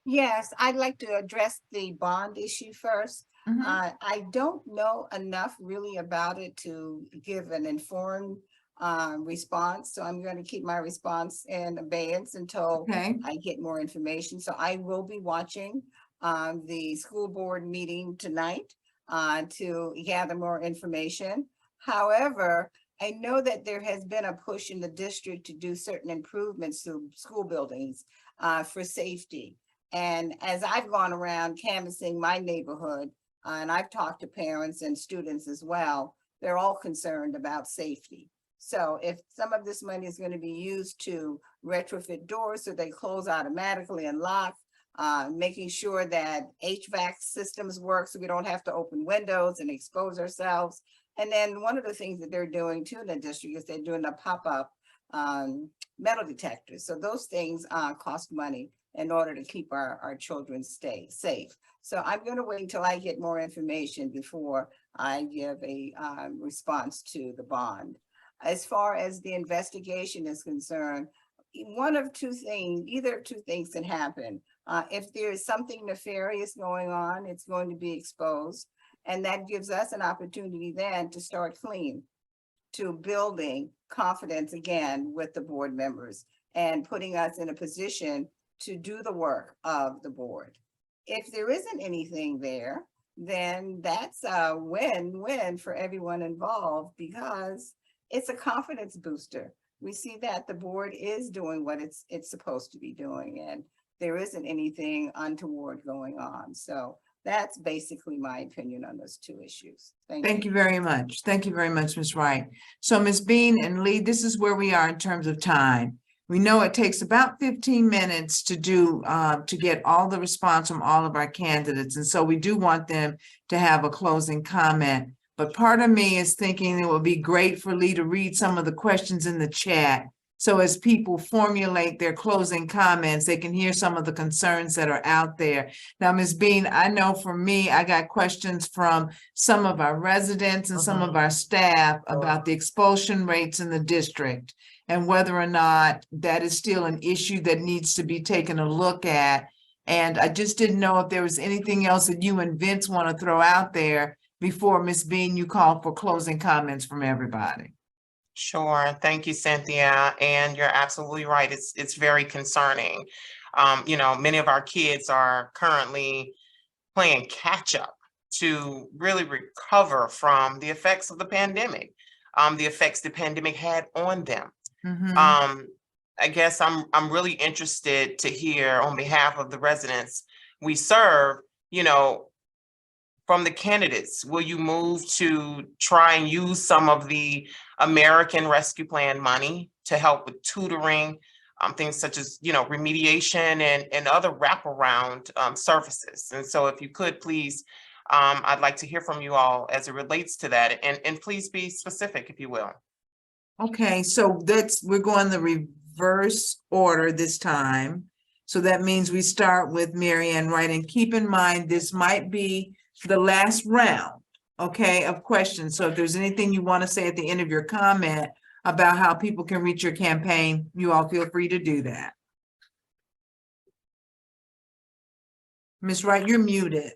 Yes, I'd like to address the bond issue first. I don't know enough really about it to give an informed response. So I'm going to keep my response in abeyance until I get more information. So I will be watching the school board meeting tonight to gather more information. However, I know that there has been a push in the district to do certain improvements to school buildings for safety. And as I've gone around canvassing my neighborhood, and I've talked to parents and students as well, they're all concerned about safety. So if some of this money is going to be used to retrofit doors so they close automatically and lock, making sure that HVAC systems work so we don't have to open windows and expose ourselves. And then one of the things that they're doing too in the district is they're doing a pop-up metal detectors. So those things cost money in order to keep our children stay safe. So I'm going to wait until I get more information before I give a response to the bond. As far as the investigation is concerned, one of two things, either two things can happen. If there is something nefarious going on, it's going to be exposed. And that gives us an opportunity then to start clean, to building confidence again with the board members and putting us in a position to do the work of the board. If there isn't anything there, then that's a win-win for everyone involved because it's a confidence booster. We see that the board is doing what it's supposed to be doing and there isn't anything untoward going on. So that's basically my opinion on those two issues. Thank you very much. Thank you very much, Ms. Wright. So Ms. Bean and Lee, this is where we are in terms of time. We know it takes about 15 minutes to do to get all the response from all of our candidates. And so we do want them to have a closing comment. But part of me is thinking it would be great for Lee to read some of the questions in the chat. So as people formulate their closing comments, they can hear some of the concerns that are out there. Now, Ms. Bean, I know for me, I got questions from some of our residents and some of our staff about the expulsion rates in the district and whether or not that is still an issue that needs to be taken a look at. And I just didn't know if there was anything else that you and Vince want to throw out there before, Ms. Bean, you call for closing comments from everybody. Sure. Thank you, Cynthia. And you're absolutely right. It's very concerning. You know, many of our kids are currently playing catch up to really recover from the effects of the pandemic, the effects the pandemic had on them. I guess I'm really interested to hear on behalf of the residents we serve, you know, from the candidates, will you move to try and use some of the American Rescue Plan money to help with tutoring, things such as, you know, remediation and other wraparound services? And so if you could, please, I'd like to hear from you all as it relates to that. And please be specific, if you will. Okay, so we're going the reverse order this time. So that means we start with Mary Ann Wright, and keep in mind, this might be the last round. okay, of questions. So if there's anything you want to say at the end of your comment about how people can reach your campaign, you all feel free to do that. Ms. Wright, you're muted.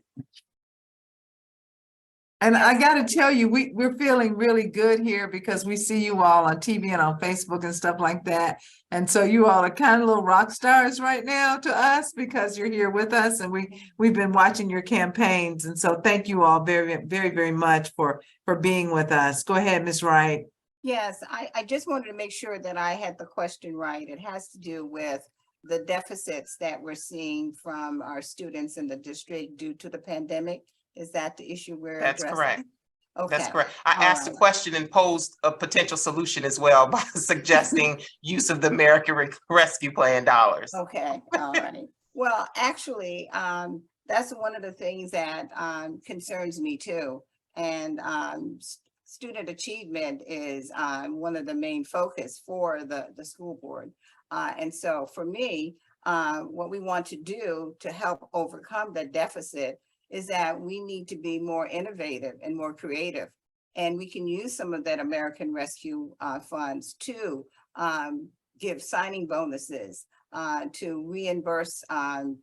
And I gotta tell you, we're feeling really good here because we see you all on TV and on Facebook and stuff like that. And so you all are kind of little rock stars right now to us because you're here with us and we've been watching your campaigns. And so thank you all very, very, very much for being with us. Go ahead, Ms. Wright. Yes, I just wanted to make sure that I had the question right. It has to do with the deficits that we're seeing from our students in the district due to the pandemic. Is that the issue we're That's addressing? correct. Okay. That's correct. I All asked a right. question and posed a potential solution as well by suggesting use of the American Rescue Plan dollars. Okay, all right. Well, actually, that's one of the things that concerns me too. And student achievement is one of the main focus for the school board. And so for me, what we want to do to help overcome the deficit is that we need to be more innovative and more creative. And we can use some of that American Rescue funds to give signing bonuses, to reimburse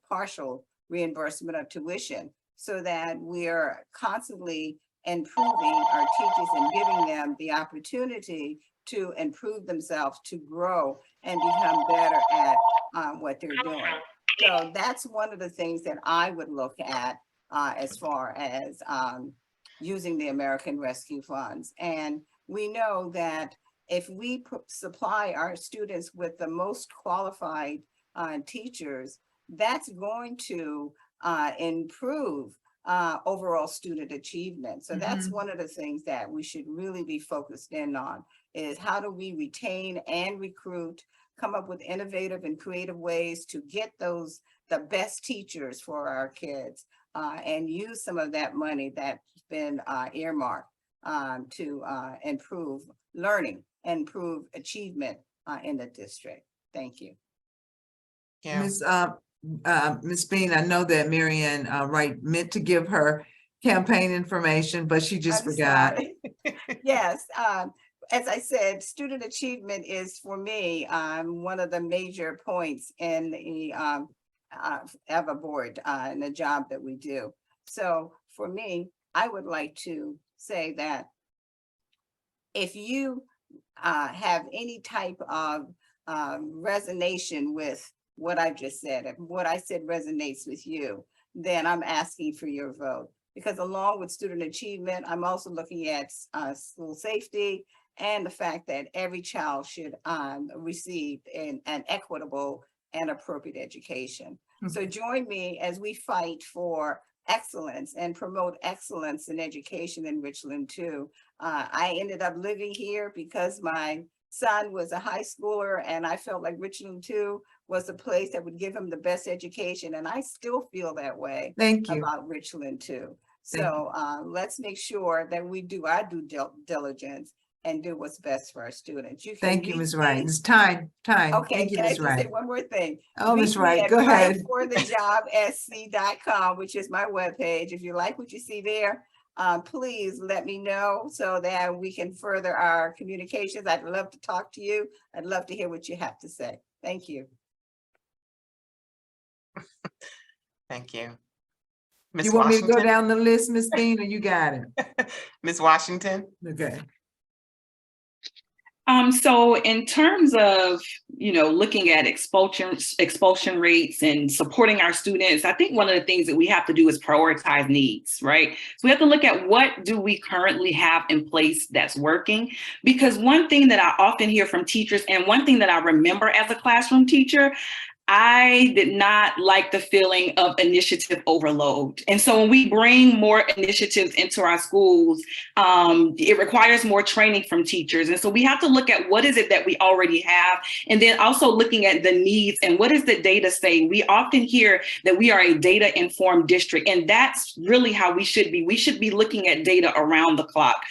partial reimbursement of tuition so that we're constantly improving our teachers and giving them the opportunity to improve themselves, to grow and become better at what they're doing. So that's one of the things that I would look at as far as using the American Rescue Funds. And we know that if we supply our students with the most qualified teachers, that's going to improve overall student achievement. So that's one of the things that we should really be focused in on, is how do we retain and recruit, come up with innovative and creative ways to get the best teachers for our kids, and use some of that money that's been earmarked to improve learning, improve achievement in the district. Thank you. Yeah. Ms. Bean, I know that Marianne Wright meant to give her campaign information, but she just forgot. Sorry. Yes, as I said, student achievement is for me one of the major points in the EVA board and the job that we do. So for me, I would like to say that if you have any type of resonation with what I just said, if what I said resonates with you, then I'm asking for your vote. Because along with student achievement, I'm also looking at school safety and the fact that every child should receive an equitable and appropriate education. So join me as we fight for excellence and promote excellence in education in Richland too. I ended up living here because my son was a high schooler and I felt like Richland too was a place that would give him the best education. And I still feel that way about Richland too. So let's make sure that we do our due diligence and do what's best for our students. You can Thank you, Ms. Wright. It's time. Okay, Thank you, can I Ms. just say Wright. one more thing? Oh, Ms. Wright, Reach go me at ahead. writeforthejobsc.com, which is my webpage. If you like what you see there, please let me know so that we can further our communications. I'd love to talk to you. I'd love to hear what you have to say. Thank you. Thank you. You want me to go down the list, Ms. Bean, or you got it? Ms. Washington? Okay. So in terms of, looking at expulsion rates and supporting our students, I think one of the things that we have to do is prioritize needs, right? So we have to look at what do we currently have in place that's working? Because one thing that I often hear from teachers, and one thing that I remember as a classroom teacher, I did not like the feeling of initiative overload. And so when we bring more initiatives into our schools, it requires more training from teachers. And so we have to look at what is it that we already have, and then also looking at the needs and what does the data say? We often hear that we are a data informed district, and that's really how we should be. We should be looking at data around the clock.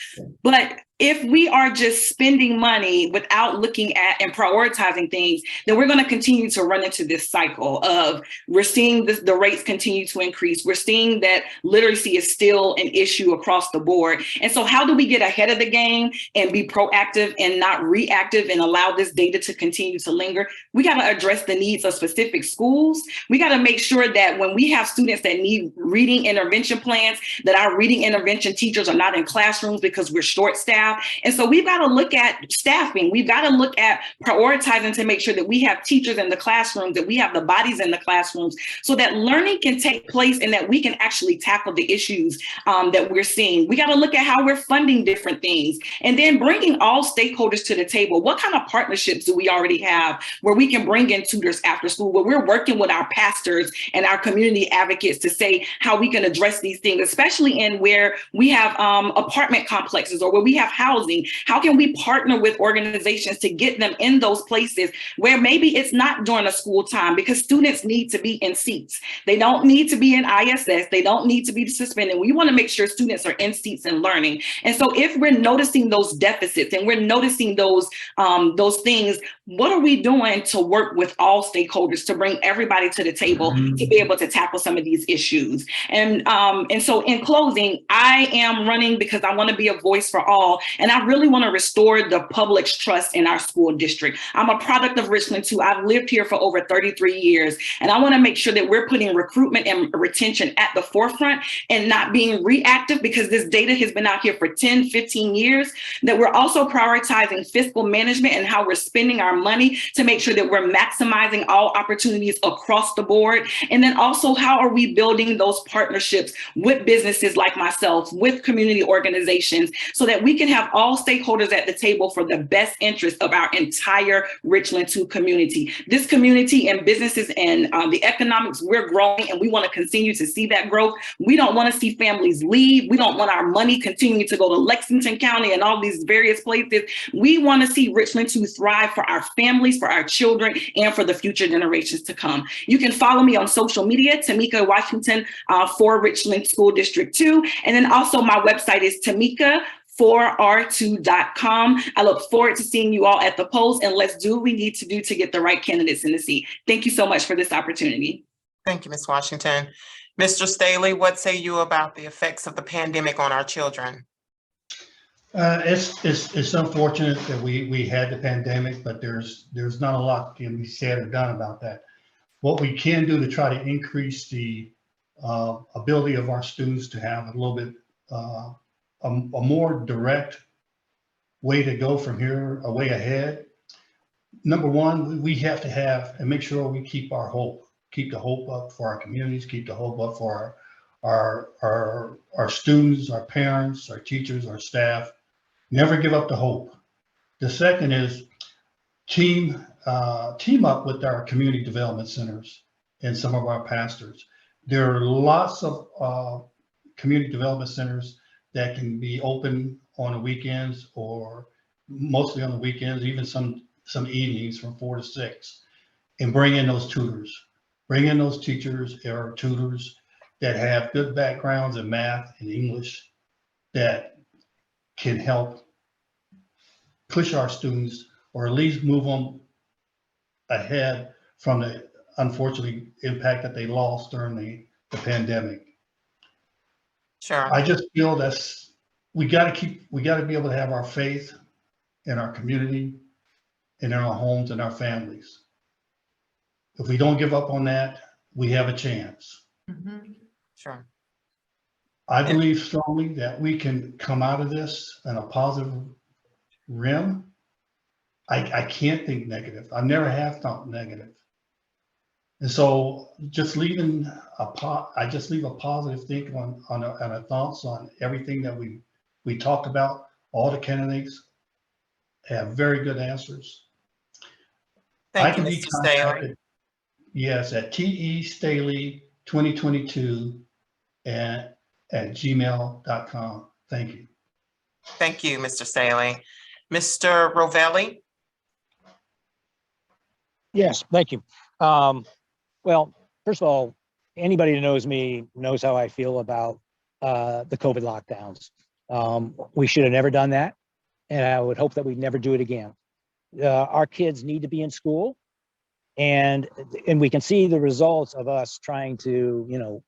But if we are just spending money without looking at and prioritizing things, then we're going to continue to run into this cycle of we're seeing the rates continue to increase. We're seeing that literacy is still an issue across the board. And so how do we get ahead of the game and be proactive and not reactive and allow this data to continue to linger? We got to address the needs of specific schools. We got to make sure that when we have students that need reading intervention plans, that our reading intervention teachers are not in classrooms because we're short-staffed. And so we've got to look at staffing. We've got to look at prioritizing to make sure that we have teachers in the classrooms, that we have the bodies in the classrooms, so that learning can take place and that we can actually tackle the issues that we're seeing. We got to look at how we're funding different things and then bringing all stakeholders to the table. What kind of partnerships do we already have where we can bring in tutors after school, where we're working with our pastors and our community advocates to say how we can address these things, especially in where we have apartment complexes or where we have housing? How can we partner with organizations to get them in those places where maybe it's not during a school time, because students need to be in seats. They don't need to be in ISS. They don't need to be suspended. We want to make sure students are in seats and learning. And so if we're noticing those deficits and we're noticing those things, what are we doing to work with all stakeholders to bring everybody to the table to be able to tackle some of these issues? And so in closing, I am running because I want to be a voice for all. And I really want to restore the public's trust in our school district. I'm a product of Richland too. I've lived here for over 33 years. And I want to make sure that we're putting recruitment and retention at the forefront and not being reactive, because this data has been out here for 10, 15 years, that we're also prioritizing fiscal management and how we're spending our money to make sure that we're maximizing all opportunities across the board. And then also, how are we building those partnerships with businesses like myself, with community organizations, so that we can have all stakeholders at the table for the best interest of our entire Richland 2 community. This community and businesses and the economics, we're growing and we want to continue to see that growth. We don't want to see families leave. We don't want our money continuing to go to Lexington County and all these various places. We want to see Richland 2 thrive for our families, for our children, and for the future generations to come. You can follow me on social media, Tamika Washington for Richland School District 2. And then also my website is Tamika4r2.com. I look forward to seeing you all at the polls, and let's do what we need to do to get the right candidates in the seat. Thank you so much for this opportunity. Thank you, Ms. Washington. Mr. Staley, what say you about the effects of the pandemic on our children? It's unfortunate that we had the pandemic, but there's not a lot can be said or done about that. What we can do to try to increase the ability of our students to have a little bit a more direct way to go from here, a way ahead. Number one, we have to have and make sure we keep our hope, keep the hope up for our communities, keep the hope up for our students, our parents, our teachers, our staff. Never give up the hope. The second is team up with our community development centers and some of our pastors. There are lots of community development centers that can be open on the weekends, or mostly on the weekends, even some evenings from 4 to 6, and bring in those tutors, bring in those teachers or tutors that have good backgrounds in math and English that can help push our students, or at least move them ahead from the unfortunately impact that they lost during the pandemic. Sure. I just feel we got to be able to have our faith in our community and in our homes and our families. If we don't give up on that, we have a chance. Mm-hmm. Sure. I believe strongly that we can come out of this in a positive rim. I can't think negative. I never have thought negative. And so I just leave a positive think on our thoughts on everything that we talked about. All the candidates have very good answers. Thank you, Mr. Staley. Yes, at testaley2022 at gmail.com. Thank you. Thank you, Mr. Staley. Mr. Rovelli? Yes, thank you. Well, first of all, anybody who knows me knows how I feel about the COVID lockdowns. We should have never done that. and I would hope that we never do it again. Our kids need to be in school, and we can see the results of us trying to,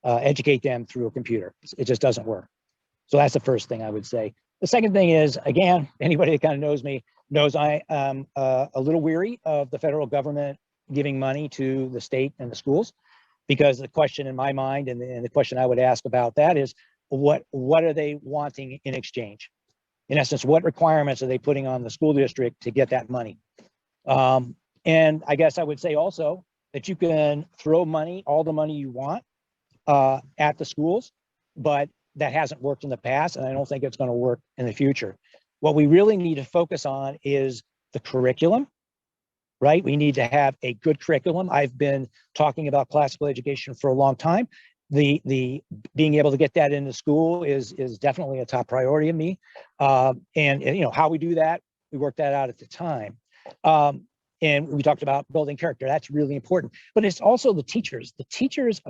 educate them through a computer. It just doesn't work. So that's the first thing I would say. The second thing is, again, anybody that kind of knows me knows I am a little weary of the federal government giving money to the state and the schools, because the question in my mind and the question I would ask about that is, what are they wanting in exchange? In essence, what requirements are they putting on the school district to get that money? And I guess I would say also that you can throw money, all the money you want at the schools, but that hasn't worked in the past, and I don't think it's going to work in the future. What we really need to focus on is the curriculum, right? We need to have a good curriculum. I've been talking about classical education for a long time. The being able to get that into school is definitely a top priority of me. And how we do that, we worked that out at the time. And we talked about building character. That's really important. But it's also the teachers. The teachers,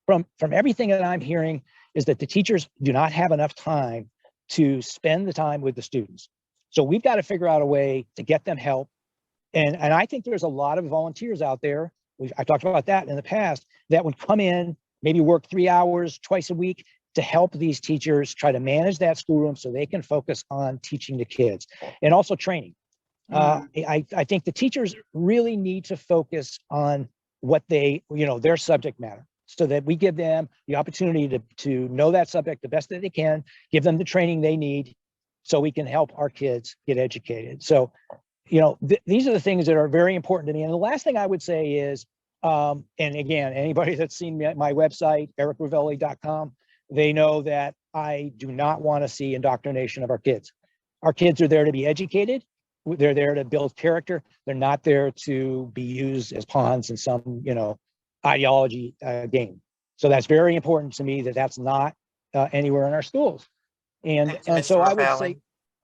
from everything that I'm hearing, is that the teachers do not have enough time to spend the time with the students. So we've got to figure out a way to get them help. And I think there's a lot of volunteers out there, I talked about that in the past, that would come in, maybe work 3 hours twice a week to help these teachers try to manage that schoolroom so they can focus on teaching the kids, and also training. I think the teachers really need to focus on what their subject matter, so that we give them the opportunity to know that subject the best that they can, give them the training they need so we can help our kids get educated. So, these are the things that are very important to me. And the last thing I would say is, and again, anybody that's seen my website, ericravelli.com, they know that I do not want to see indoctrination of our kids. Our kids are there to be educated. They're there to build character. They're not there to be used as pawns in some, ideology game. So that's very important to me, that's not anywhere in our schools. And so I would say,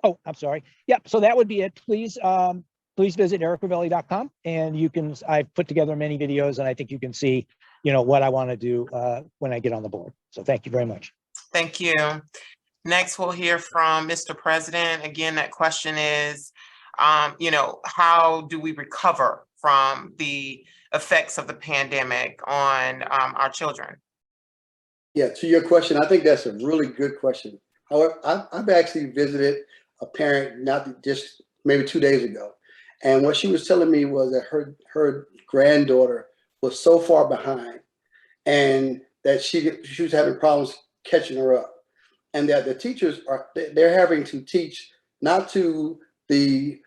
oh, I'm sorry. Yep. So that would be it. Please visit ericravelli.com, and I've put together many videos, and I think you can see, what I want to do when I get on the board. So thank you very much. Thank you. Next, we'll hear from Mr. President. Again, that question is, how do we recover from the effects of the pandemic on our children? Yeah, to your question, I think that's a really good question. However, I've actually visited a parent not just maybe 2 days ago, and what she was telling me was that her granddaughter was so far behind, and that she was having problems catching her up, and that the teachers they're having to teach not to the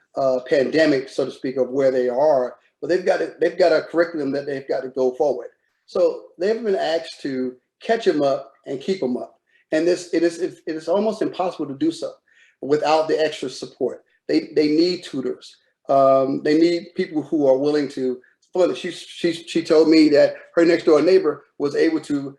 pandemic, so to speak, of where they are, but they've got a curriculum that they've got to go forward. So they've been asked to catch them up and keep them up, and it is almost impossible to do so without the extra support. They need tutors. They need people who are willing to fund it. She told me that her next door neighbor was able to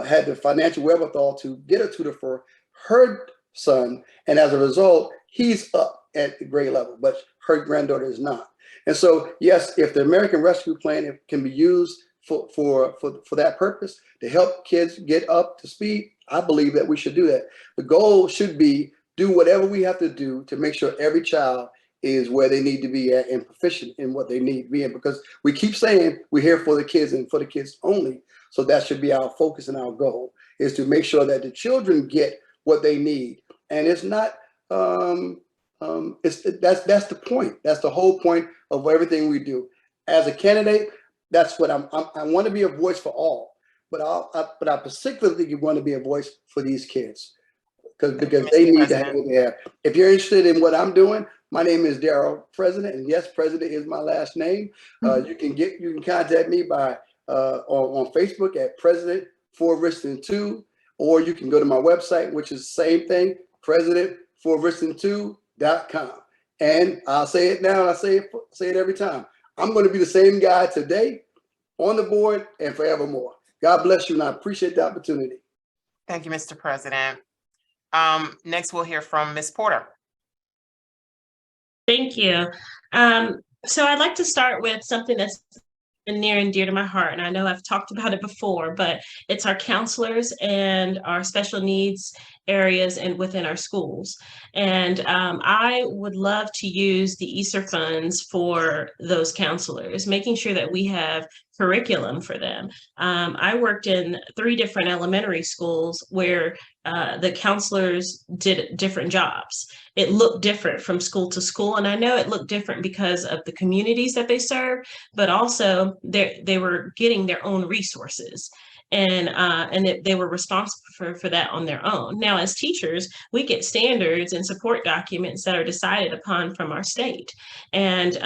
had the financial wherewithal to get a tutor for her son, and as a result, he's up at the grade level, but her granddaughter is not. And so, yes, if the American Rescue Plan can be used for that purpose to help kids get up to speed, I believe that we should do that. The goal should be do whatever we have to do to make sure every child is where they need to be at and proficient in what they need to be in, because we keep saying we're here for the kids and for the kids only. So that should be our focus and our goal, is to make sure that the children get what they need. And it's not, that's the point. That's the whole point of everything we do. As a candidate, that's what I want to be a voice for all, but I particularly want to be a voice for these kids because they need to have what they have. If you're interested in what I'm doing, my name is Darryl President, and yes, President is my last name. You can contact me by on Facebook at President for Richland 2, or you can go to my website, which is the same thing, presidentforrichland2.com. And I'll say it now, and I say it every time. I'm going to be the same guy today, on the board, and forevermore. God bless you, and I appreciate the opportunity. Thank you, Mr. President. Next, we'll hear from Ms. Porter. Thank you. So I'd like to start with something that's near and dear to my heart, and I know I've talked about it before, but it's our counselors and our special needs areas and within our schools. And I would love to use the ESSER funds for those counselors, making sure that we have curriculum for them. I worked in 3 different elementary schools where the counselors did different jobs. It looked different from school to school. And I know it looked different because of the communities that they serve, but also they were getting their own resources. And they were responsible for that on their own. Now, as teachers, we get standards and support documents that are decided upon from our state, and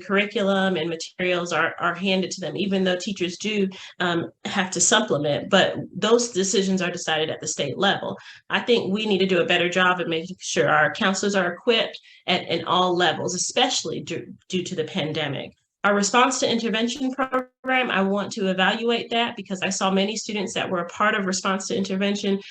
curriculum and materials are handed to them, even though teachers do have to supplement, but those decisions are decided at the state level. I think we need to do a better job of making sure our counselors are equipped in all levels, especially due to the pandemic. Our response to intervention program, I want to evaluate that because I saw many students that were a part of response to intervention.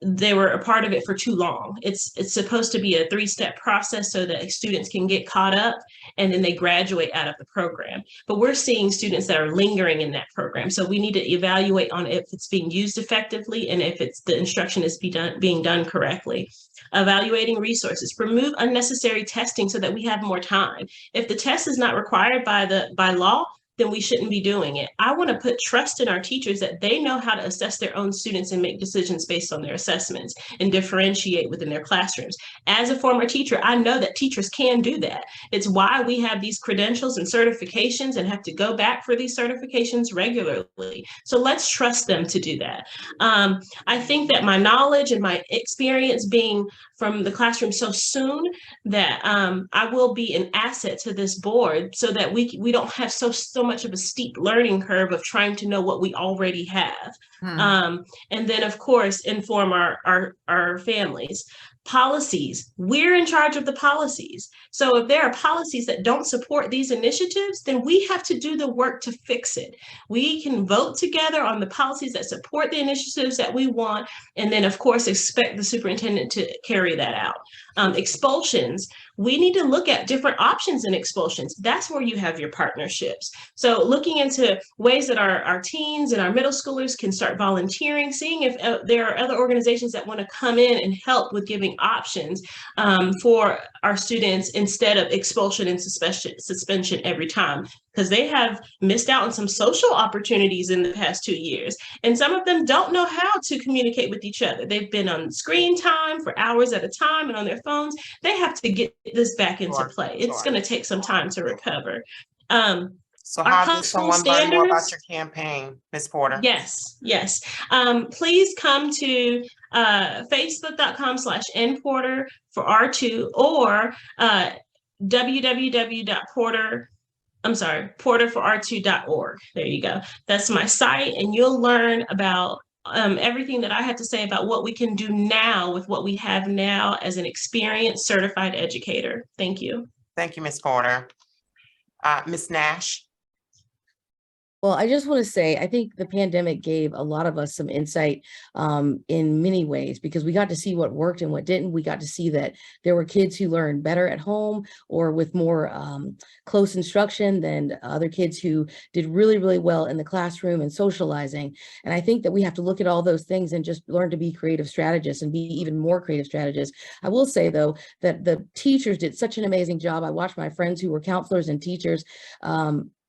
They were a part of it for too long. It's supposed to be a 3-step process so that students can get caught up and then they graduate out of the program. But we're seeing students that are lingering in that program. So we need to evaluate on if it's being used effectively and if the instruction is being done correctly. Evaluating resources, remove unnecessary testing so that we have more time. If the test is not required by law, then we shouldn't be doing it. I want to put trust in our teachers that they know how to assess their own students and make decisions based on their assessments and differentiate within their classrooms. As a former teacher, I know that teachers can do that. It's why we have these credentials and certifications and have to go back for these certifications regularly. So let's trust them to do that. I think that my knowledge and my experience being from the classroom so soon that I will be an asset to this board so that we don't have so much of a steep learning curve of trying to know what we already have. And then of course, inform our families. Policies, we're in charge of the policies. So if there are policies that don't support these initiatives, then we have to do the work to fix it. We can vote together on the policies that support the initiatives that we want, and then of course expect the superintendent to carry that out. Expulsions, we need to look at different options in expulsions. That's where you have your partnerships. So looking into ways that our teens and our middle schoolers can start volunteering, seeing if there are other organizations that want to come in and help with giving options for our students instead of expulsion and suspension every time, because they have missed out on some social opportunities in the past 2 years. And some of them don't know how to communicate with each other. They've been on screen time for hours at a time and on their phones. They have to get this back into play. It's going to take some time to recover. So how does someone learn more about your campaign, Ms. Porter? Yes. Please come to facebook.com/nporter for R2 or porterforr2.org. There you go. That's my site, and you'll learn about everything that I had to say about what we can do now with what we have now as an experienced certified educator. Thank you. Thank you, Ms. Porter. Ms. Nash. Well, I just want to say, I think the pandemic gave a lot of us some insight in many ways, because we got to see what worked and what didn't. We got to see that there were kids who learned better at home or with more close instruction than other kids who did really, really well in the classroom and socializing. And I think that we have to look at all those things and just learn to be creative strategists and be even more creative strategists. I will say, though, that the teachers did such an amazing job. I watched my friends who were counselors and teachers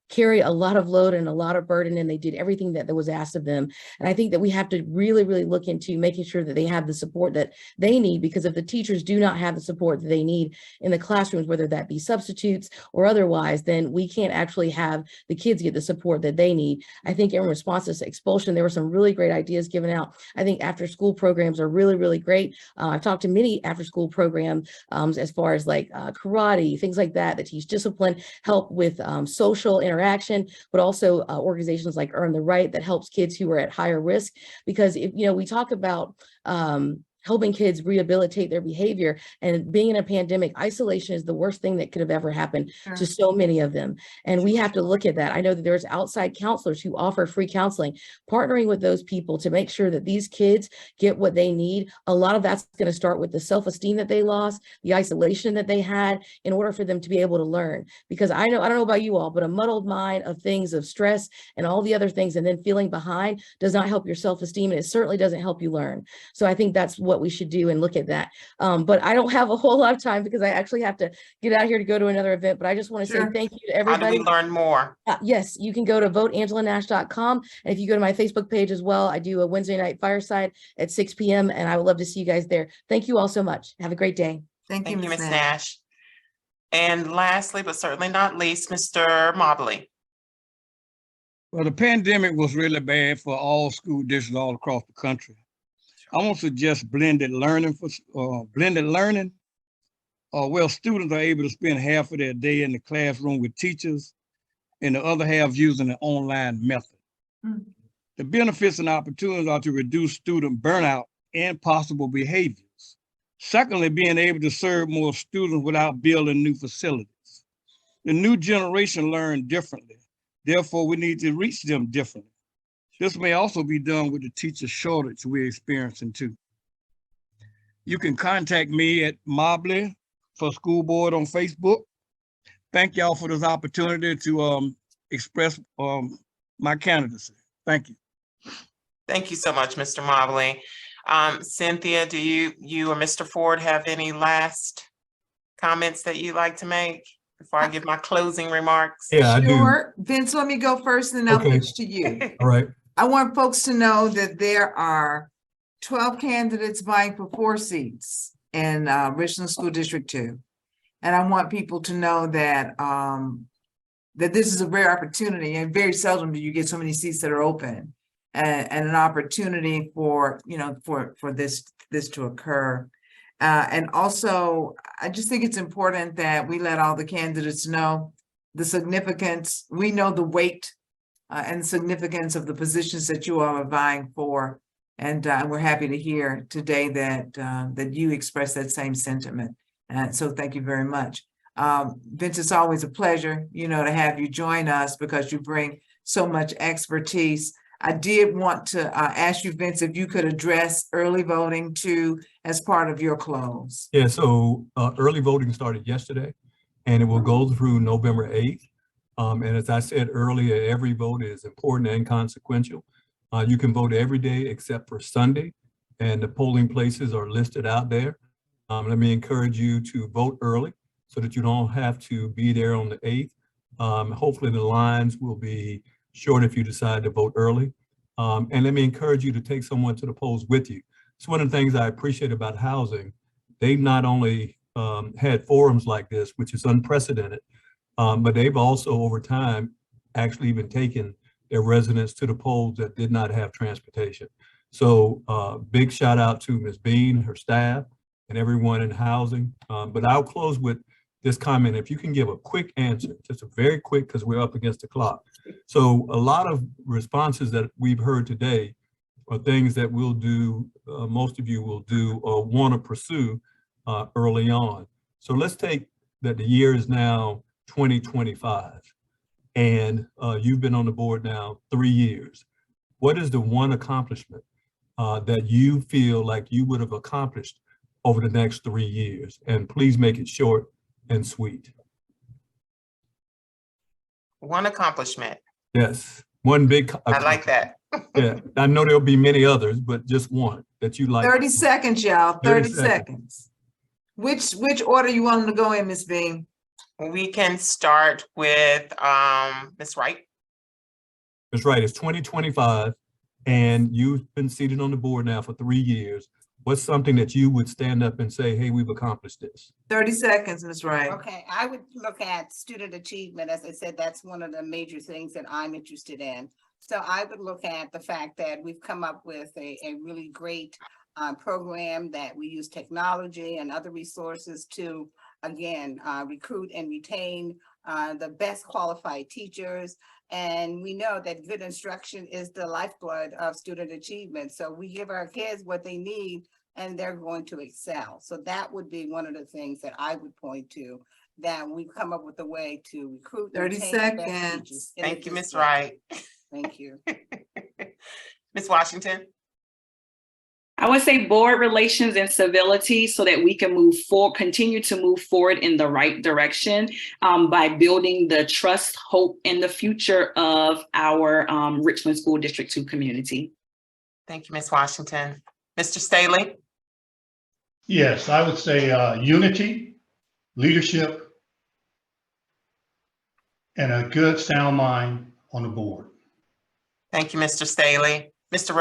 carry a lot of load and a lot of burden, and they did everything that was asked of them. And I think that we have to really, really look into making sure that they have the support that they need, because if the teachers do not have the support that they need in the classrooms, whether that be substitutes or otherwise, then we can't actually have the kids get the support that they need. I think in response to expulsion, there were some really great ideas given out. I think after school programs are really, really great. I've talked to many after school programs as far as like karate, things like that teach discipline, help with social interaction, but also organizations like Earn the Right that helps kids who are at higher risk. Because if we talk about helping kids rehabilitate their behavior. And being in a pandemic, isolation is the worst thing that could have ever happened to so many of them. And we have to look at that. I know that there's outside counselors who offer free counseling, partnering with those people to make sure that these kids get what they need. A lot of that's going to start with the self-esteem that they lost, the isolation that they had, in order for them to be able to learn. Because I don't know about you all, but a muddled mind of things, of stress and all the other things, and then feeling behind does not help your self-esteem, and it certainly doesn't help you learn. So I think that's what we should do and look at that. But I don't have a whole lot of time because I actually have to get out here to go to another event. But I just want to say thank you to everybody. How do we learn more? Yes, you can go to voteangelanash.com. And if you go to my Facebook page as well, I do a Wednesday night fireside at 6 p.m. and I would love to see you guys there. Thank you all so much. Have a great day. Thank you, Ms. Nash. And lastly, but certainly not least, Mr. Mobley. Well, the pandemic was really bad for all school districts all across the country. I want to suggest blended learning where students are able to spend half of their day in the classroom with teachers and the other half using the online method. The benefits and opportunities are to reduce student burnout and possible behaviors. Secondly, being able to serve more students without building new facilities. The new generation learn differently. Therefore, we need to reach them differently. This may also be done with the teacher shortage we're experiencing too. You can contact me at Mobley for School Board on Facebook. Thank y'all for this opportunity to express my candidacy. Thank you. Thank you so much, Mr. Mobley. Cynthia, do you or Mr. Ford have any last comments that you'd like to make before I give my closing remarks? Yeah, I do. Sure. Vince, let me go first and then I'll Okay. pitch to you. All right. I want folks to know that there are 12 candidates vying for 4 seats in Richland School District 2. And I want people to know that that this is a rare opportunity, and very seldom do you get so many seats that are open, and an opportunity for, you know, for this to occur. And also, I just think it's important that we let all the candidates know the significance. We know the weight and significance of the positions that you all are vying for. And we're happy to hear today that that you express that same sentiment. So thank you very much. Vince, it's always a pleasure, you know, to have you join us because you bring so much expertise. I did want to ask you, Vince, if you could address early voting too as part of your close. Yeah, so early voting started yesterday and it will go through November 8th. And as I said earlier, every vote is important and consequential. You can vote every day except for Sunday, and the polling places are listed out there. Let me encourage you to vote early so that you don't have to be there on the 8th. Hopefully the lines will be short if you decide to vote early. And let me encourage you to take someone to the polls with you. It's one of the things I appreciate about housing. They've not only had forums like this, which is unprecedented, but they've also over time actually even taken their residents to the polls that did not have transportation. So big shout out to Ms. Bean, her staff, and everyone in housing. But I'll close with this comment. If you can give a quick answer, just a very quick, because we're up against the clock. So a lot of responses that we've heard today are things that we'll do, most of you will do or want to pursue early on. So let's take that the year is now 2025 and you've been on the board now 3 years. What is the one accomplishment that you feel like you would have accomplished over the next 3 years? And please make it short and sweet. One accomplishment. Yes, one big. I like that. Yeah, I know there'll be many others, but just one that you like. 30 seconds, y'all. 30 30 seconds. Which order you want them to go in, Ms. Bean? We can start with Ms. Wright. That's right. It's 2025, and you've been seated on the board now for 3 years. What's something that you would stand up and say, hey, we've accomplished this? 30 seconds, Ms. Wright. Okay, I would look at student achievement. As I said, that's one of the major things that I'm interested in. So I would look at the fact that we've come up with a really great program that we use technology and other resources to, again, recruit and retain the best qualified teachers. And we know that good instruction is the lifeblood of student achievement. So we give our kids what they need and they're going to excel. So that would be one of the things that I would point to, that we've come up with a way to recruit. and 30 retain the best seconds. teachers in the Thank you, Ms. district. Wright. Thank you. Ms. Washington? I would say board relations and civility, so that we can move forward, continue to move forward in the right direction by building the trust, hope, and the future of our Richland School District 2 community. Thank you, Ms. Washington. Mr. Staley? Yes, I would say unity, leadership, and a good sound mind on the board. Thank you, Mr. Staley. Mr.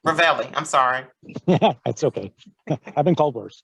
Ravelli, I'm sorry. That's okay. I've been called worse.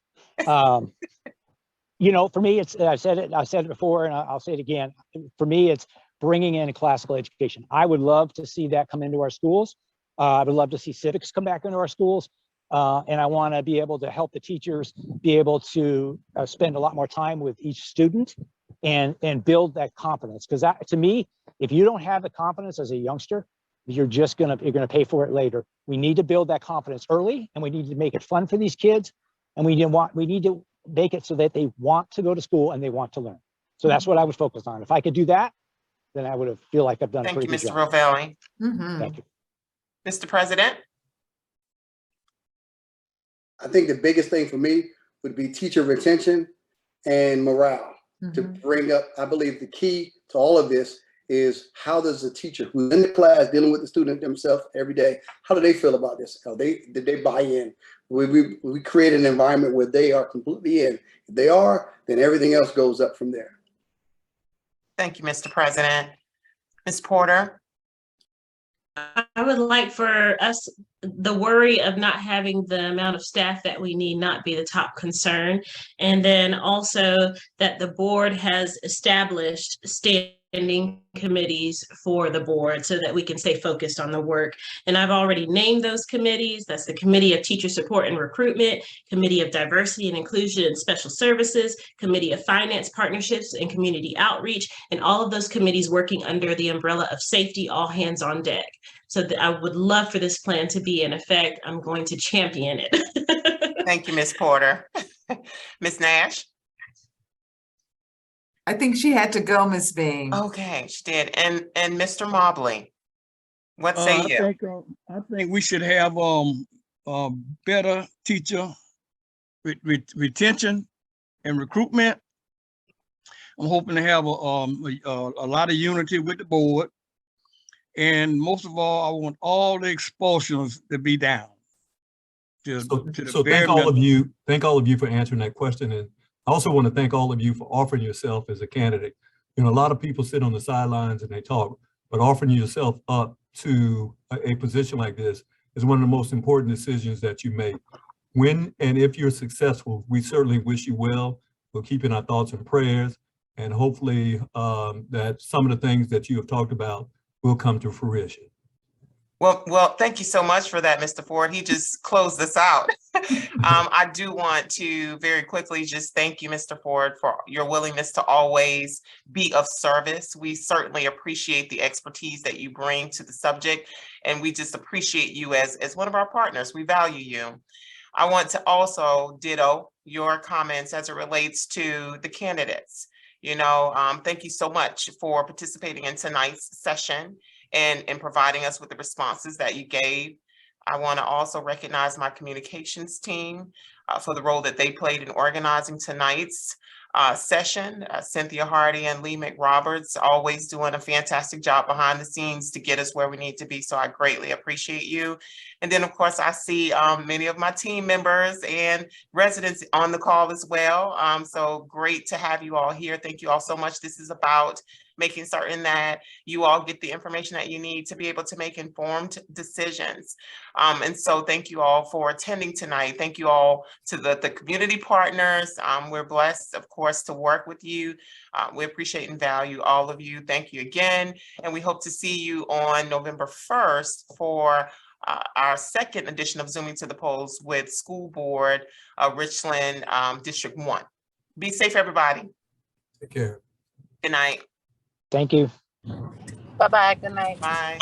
You know, for me, it's, I said it before, and I'll say it again. For me, it's bringing in a classical education. I would love to see that come into our schools. I would love to see civics come back into our schools. And I want to be able to help the teachers be able to spend a lot more time with each student and build that confidence. Because that, to me, if you don't have the confidence as a youngster, you're gonna pay for it later. We need to build that confidence early, and we need to make it fun for these kids. And we need to make it so that they want to go to school and they want to learn. So that's what I would focus on. If I could do that, then I would feel like I've done a Thank you, pretty good Mr. job. Ravelli. Thank you. Mr. President? I think the biggest thing for me would be teacher retention and morale to bring up. I believe the key to all of this is, how does the teacher who's in the class dealing with the student themselves every day, how do they feel about this? Did they buy in? We create an environment where they are completely in. If they are, then everything else goes up from there. Thank you, Mr. President. Ms. Porter? I would like for us, the worry of not having the amount of staff that we need not be the top concern. And then also that the board has established standing committees for the board so that we can stay focused on the work. And I've already named those committees. That's the Committee of Teacher Support and Recruitment, Committee of Diversity and Inclusion and Special Services, Committee of Finance, Partnerships, and Community Outreach, and all of those committees working under the umbrella of safety, all hands on deck. So I would love for this plan to be in effect. I'm going to champion it. Thank you, Ms. Porter. Ms. Nash? I think she had to go, Ms. Bean. Okay, she did. And Mr. Mobley, what say you? I think we should have better teacher retention and recruitment. I'm hoping to have a lot of unity with the board. And most of all, I want all the expulsions to be down. So thank all of you for answering that question. And I also want to thank all of you for offering yourself as a candidate. You know, a lot of people sit on the sidelines and they talk, but offering yourself up to a position like this is one of the most important decisions that you make. When and if you're successful, we certainly wish you well. We'll keep in our thoughts and prayers, and hopefully that some of the things that you have talked about will come to fruition. Well, thank you so much for that, Mr. Ford. He just closed this out. I do want to very quickly just thank you, Mr. Ford, for your willingness to always be of service. We certainly appreciate the expertise that you bring to the subject, and we just appreciate you as one of our partners. We value you. I want to also ditto your comments as it relates to the candidates. You know, thank you so much for participating in tonight's session and providing us with the responses that you gave. I want to also recognize my communications team for the role that they played in organizing tonight's session. Cynthia Hardy and Lee McRoberts always doing a fantastic job behind the scenes to get us where we need to be. So I greatly appreciate you. And then, of course, I see many of my team members and residents on the call as well. So great to have you all here. Thank you all so much. This is about making certain that you all get the information that you need to be able to make informed decisions. And so thank you all for attending tonight. Thank you all to the community partners. We're blessed, of course, to work with you. We appreciate and value all of you. Thank you again. And we hope to see you on November 1st for our second edition of Zooming to the Polls with School Board Richland District 1. Be safe, everybody. Take care. Good night. Thank you. Bye-bye. Good night. Bye.